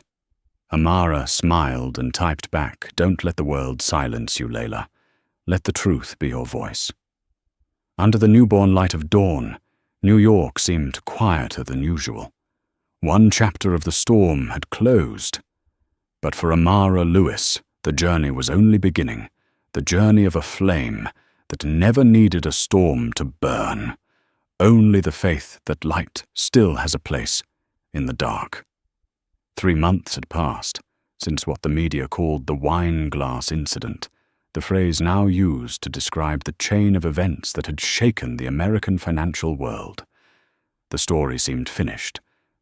Amara smiled and typed back, "Don't let the world silence you, Layla. Let the truth be your voice." Under the newborn light of dawn, New York seemed quieter than usual. One chapter of the storm had closed. But for Amara Lewis, the journey was only beginning, the journey of a flame that never needed a storm to burn, only the faith that light still has a place in the dark. 3 months had passed since what the media called the wine glass incident, the phrase now used to describe the chain of events that had shaken the American financial world. The story seemed finished,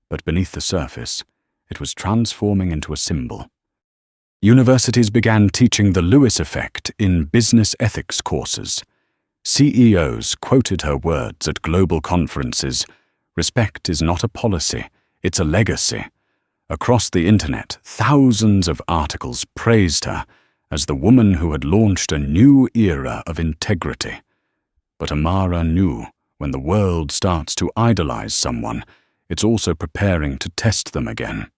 but beneath the surface, it was transforming into a symbol. Universities began teaching the Lewis effect in business ethics courses. CEOs quoted her words at global conferences, "Respect is not a policy, it's a legacy." Across the internet, thousands of articles praised her as the woman who had launched a new era of integrity. But Amara knew when the world starts to idolize someone, it's also preparing to test them again.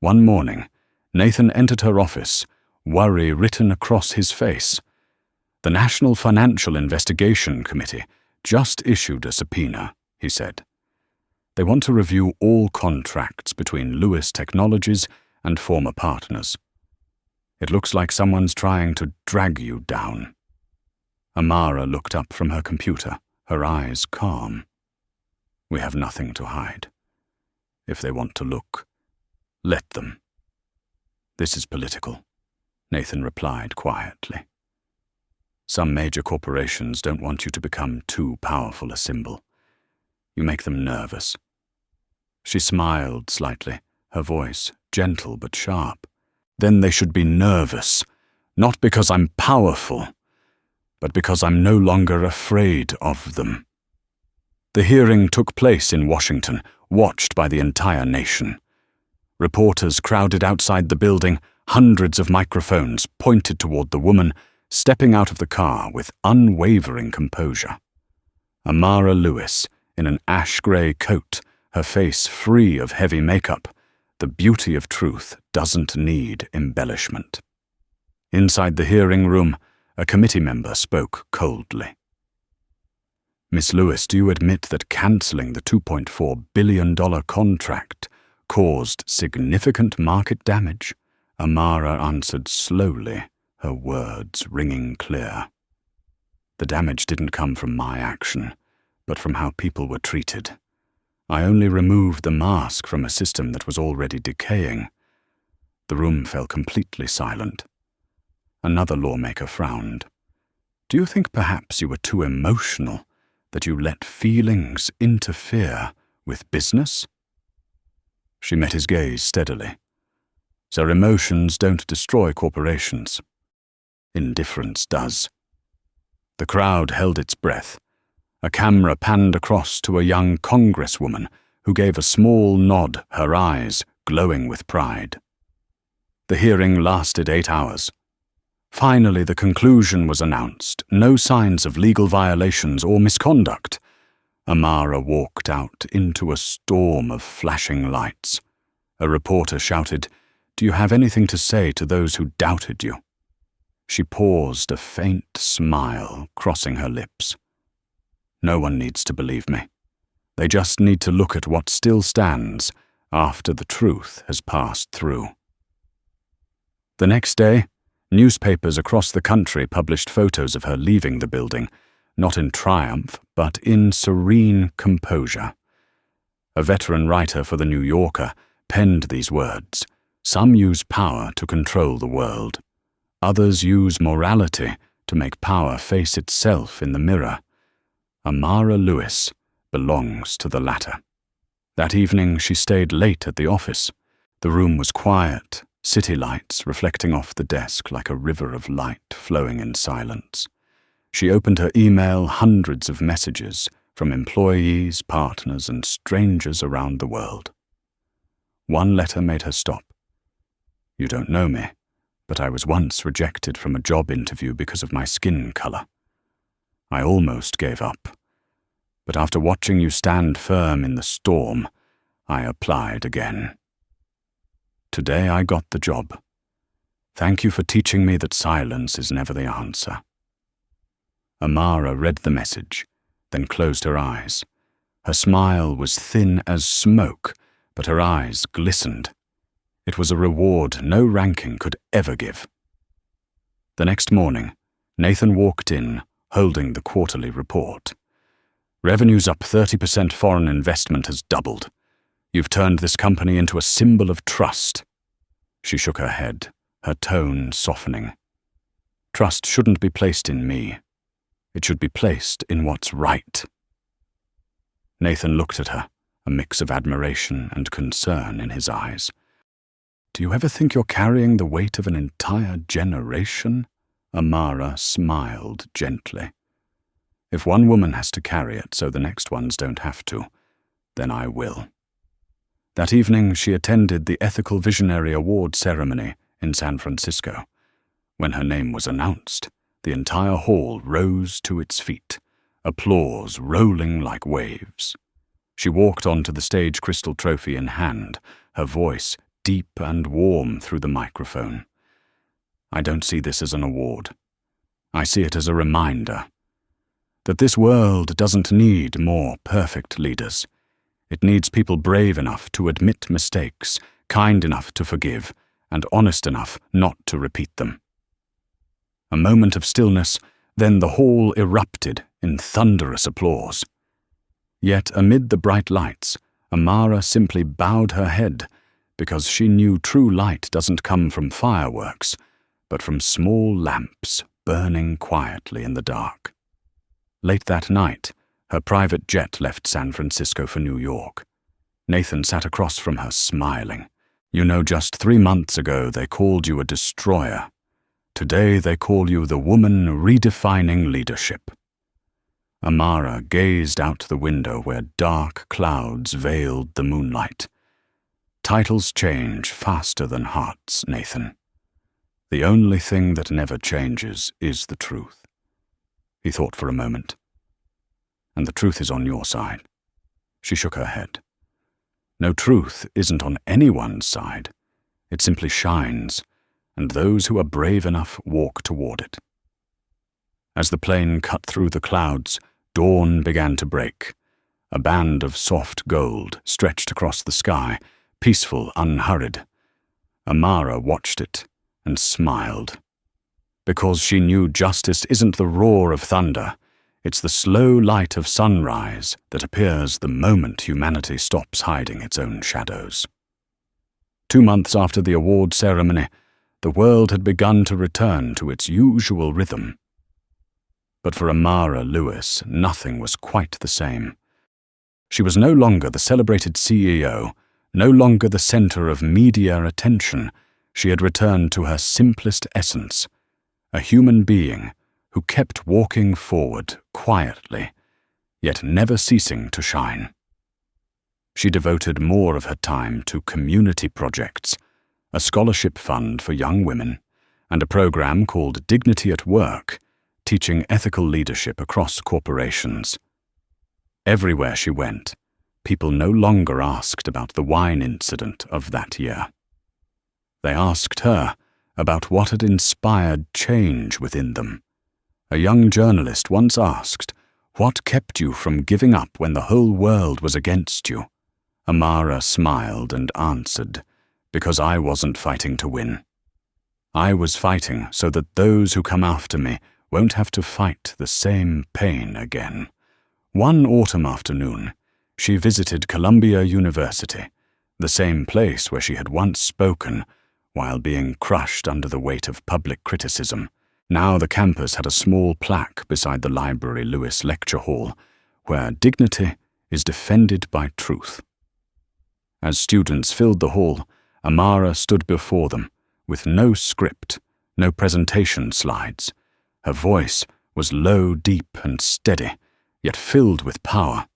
One morning, Nathan entered her office, worry written across his face. "The National Financial Investigation Committee just issued a subpoena," he said. "They want to review all contracts between Lewis Technologies and former partners. It looks like someone's trying to drag you down." Amara looked up from her computer, her eyes calm. "We have nothing to hide. If they want to look, let them." "This is political," Nathan replied quietly. "Some major corporations don't want you to become too powerful a symbol. You make them nervous." She smiled slightly, her voice gentle but sharp. "Then they should be nervous, not because I'm powerful, but because I'm no longer afraid of them." The hearing took place in Washington, watched by the entire nation. Reporters crowded outside the building, hundreds of microphones pointed toward the woman, stepping out of the car with unwavering composure. Amara Lewis, in an ash-gray coat, her face free of heavy makeup, the beauty of truth doesn't need embellishment. Inside the hearing room, a committee member spoke coldly. "Miss Lewis, do you admit that cancelling the $2.4 billion contract caused significant market damage?" Amara answered slowly, her words ringing clear. "The damage didn't come from my action, but from how people were treated. I only removed the mask from a system that was already decaying." The room fell completely silent. Another lawmaker frowned. "Do you think perhaps you were too emotional, that you let feelings interfere with business?" She met his gaze steadily. "So emotions don't destroy corporations. Indifference does." The crowd held its breath. A camera panned across to a young congresswoman who gave a small nod, her eyes glowing with pride. The hearing lasted 8 hours. Finally, the conclusion was announced. No signs of legal violations or misconduct. Amara walked out into a storm of flashing lights. A reporter shouted, "Do you have anything to say to those who doubted you?" She paused, a faint smile crossing her lips. No one needs to believe me. They just need to look at what still stands after the truth has passed through. The next day, newspapers across the country published photos of her leaving the building, not in triumph, but in serene composure. A veteran writer for The New Yorker penned these words: "Some use power to control the world. Others use morality to make power face itself in the mirror. Amara Lewis belongs to the latter." That evening she stayed late at the office. The room was quiet, city lights reflecting off the desk like a river of light flowing in silence. She opened her email, hundreds of messages from employees, partners, and strangers around the world. One letter made her stop. "You don't know me, but I was once rejected from a job interview because of my skin color. I almost gave up. But after watching you stand firm in the storm, I applied again. Today I got the job. Thank you for teaching me that silence is never the answer." Amara read the message, then closed her eyes. Her smile was thin as smoke, but her eyes glistened. It was a reward no ranking could ever give. The next morning, Nathan walked in, holding the quarterly report. "Revenue's up 30%, foreign investment has doubled. You've turned this company into a symbol of trust." She shook her head, her tone softening. "Trust shouldn't be placed in me. It should be placed in what's right." Nathan looked at her, a mix of admiration and concern in his eyes. "Do you ever think you're carrying the weight of an entire generation?" Amara smiled gently. "If one woman has to carry it so the next ones don't have to, then I will." That evening she attended the Ethical Visionary Award ceremony in San Francisco. When her name was announced, the entire hall rose to its feet, applause rolling like waves. She walked onto the stage, crystal trophy in hand, her voice deep and warm through the microphone. "I don't see this as an award. I see it as a reminder that this world doesn't need more perfect leaders. It needs people brave enough to admit mistakes, kind enough to forgive, and honest enough not to repeat them." A moment of stillness, then the hall erupted in thunderous applause. Yet amid the bright lights, Amara simply bowed her head, because she knew true light doesn't come from fireworks, but from small lamps burning quietly in the dark. Late that night, her private jet left San Francisco for New York. Nathan sat across from her, smiling. "You know, just 3 months ago they called you a destroyer. Today they call you the woman redefining leadership." Amara gazed out the window where dark clouds veiled the moonlight. "Titles change faster than hearts, Nathan. The only thing that never changes is the truth." He thought for a moment. "And the truth is on your side." She shook her head. "No, truth isn't on anyone's side. It simply shines, and those who are brave enough walk toward it." As the plane cut through the clouds, dawn began to break. A band of soft gold stretched across the sky, peaceful, unhurried. Amara watched it and smiled. Because she knew justice isn't the roar of thunder, it's the slow light of sunrise that appears the moment humanity stops hiding its own shadows. 2 months after the award ceremony, the world had begun to return to its usual rhythm. But for Amara Lewis, nothing was quite the same. She was no longer the celebrated CEO, no longer the center of media attention. She had returned to her simplest essence, a human being who kept walking forward quietly, yet never ceasing to shine. She devoted more of her time to community projects, a scholarship fund for young women, and a program called Dignity at Work, teaching ethical leadership across corporations. Everywhere she went, people no longer asked about the wine incident of that year. They asked her about what had inspired change within them. A young journalist once asked, "What kept you from giving up when the whole world was against you?" Amara smiled and answered, "Because I wasn't fighting to win. I was fighting so that those who come after me won't have to fight the same pain again." One autumn afternoon, she visited Columbia University, the same place where she had once spoken while being crushed under the weight of public criticism. Now the campus had a small plaque beside the library Lewis Lecture Hall, where dignity is defended by truth. As students filled the hall, Amara stood before them, with no script, no presentation slides. Her voice was low, deep, and steady, yet filled with power.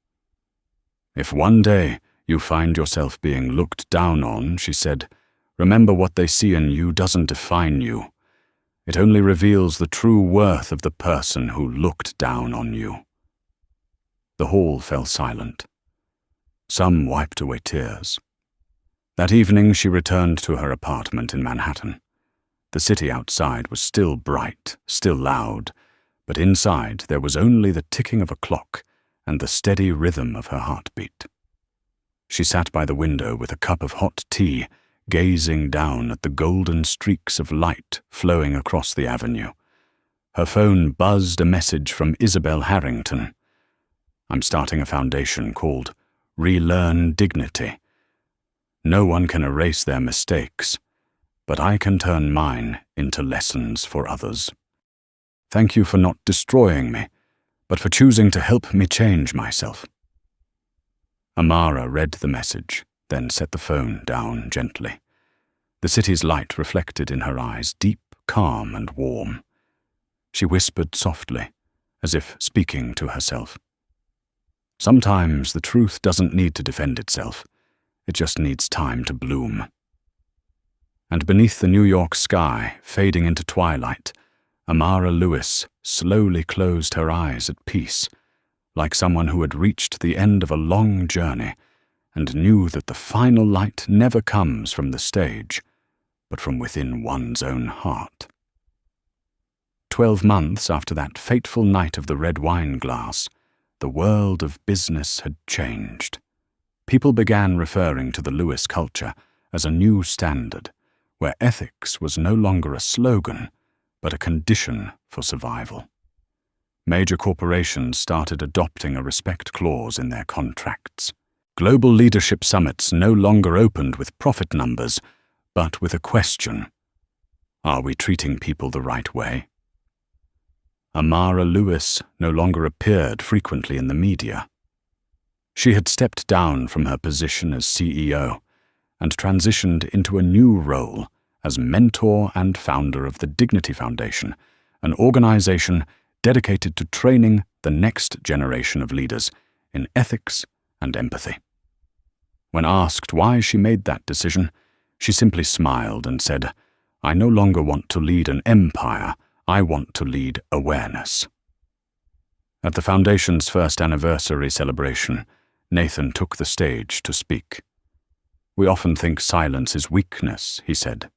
"If one day you find yourself being looked down on," she said, "remember what they see in you doesn't define you. It only reveals the true worth of the person who looked down on you." The hall fell silent. Some wiped away tears. That evening she returned to her apartment in Manhattan. The city outside was still bright, still loud, but inside there was only the ticking of a clock and the steady rhythm of her heartbeat. She sat by the window with a cup of hot tea, gazing down at the golden streaks of light flowing across the avenue. Her phone buzzed a message from Isabel Harrington. "I'm starting a foundation called Relearn Dignity. No one can erase their mistakes, but I can turn mine into lessons for others. Thank you for not destroying me, but for choosing to help me change myself." Amara read the message, then set the phone down gently. The city's light reflected in her eyes, deep, calm, and warm. She whispered softly, as if speaking to herself. "Sometimes the truth doesn't need to defend itself. It just needs time to bloom." And beneath the New York sky, fading into twilight, Amara Lewis slowly closed her eyes at peace, like someone who had reached the end of a long journey and knew that the final light never comes from the stage, but from within one's own heart. 12 months after that fateful night of the red wine glass, the world of business had changed. People began referring to the Lewis culture as a new standard, where ethics was no longer a slogan, but a condition for survival. Major corporations started adopting a respect clause in their contracts. Global leadership summits no longer opened with profit numbers, but with a question: are we treating people the right way? Amara Lewis no longer appeared frequently in the media. She had stepped down from her position as CEO and transitioned into a new role as mentor and founder of the Dignity Foundation, an organization dedicated to training the next generation of leaders in ethics and empathy. When asked why she made that decision, she simply smiled and said, "I no longer want to lead an empire, I want to lead awareness." At the Foundation's first anniversary celebration, Nathan took the stage to speak. "We often think silence is weakness," he said.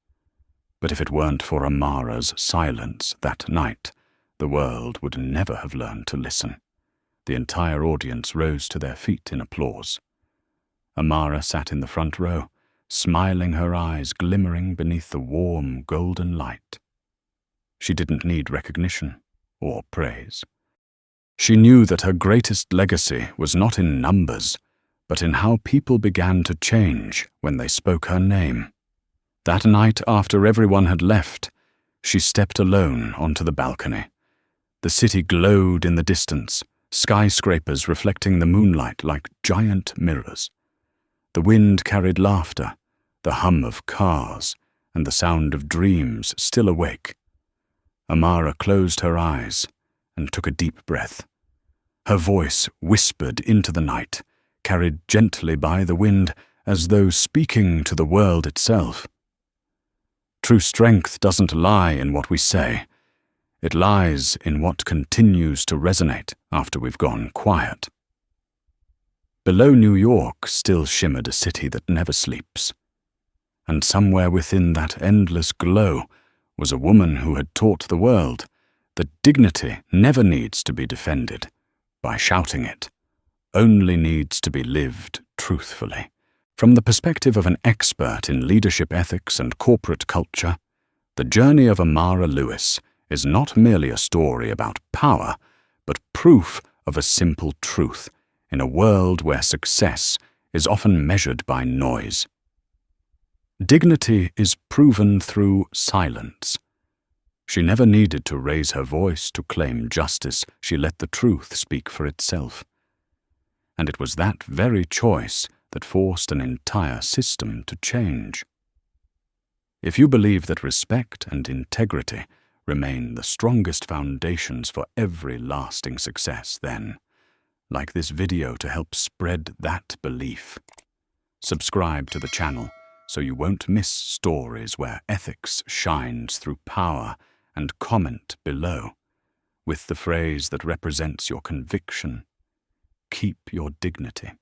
But if it weren't for Amara's silence that night, the world would never have learned to listen. The entire audience rose to their feet in applause. Amara sat in the front row, smiling, her eyes glimmering beneath the warm golden light. She didn't need recognition or praise. She knew that her greatest legacy was not in numbers, but in how people began to change when they spoke her name. That night, after everyone had left, she stepped alone onto the balcony. The city glowed in the distance, skyscrapers reflecting the moonlight like giant mirrors. The wind carried laughter, the hum of cars, and the sound of dreams still awake. Amara closed her eyes and took a deep breath. Her voice whispered into the night, carried gently by the wind as though speaking to the world itself. True strength doesn't lie in what we say. It lies in what continues to resonate after we've gone quiet. Below New York still shimmered a city that never sleeps. And somewhere within that endless glow was a woman who had taught the world that dignity never needs to be defended by shouting it, only needs to be lived truthfully. From the perspective of an expert in leadership ethics and corporate culture, the journey of Amara Lewis is not merely a story about power, but proof of a simple truth in a world where success is often measured by noise. Dignity is proven through silence. She never needed to raise her voice to claim justice. She let the truth speak for itself. And it was that very choice that forced an entire system to change. If you believe that respect and integrity remain the strongest foundations for every lasting success, then, like this video to help spread that belief. Subscribe to the channel so you won't miss stories where ethics shines through power, and comment below with the phrase that represents your conviction: keep your dignity.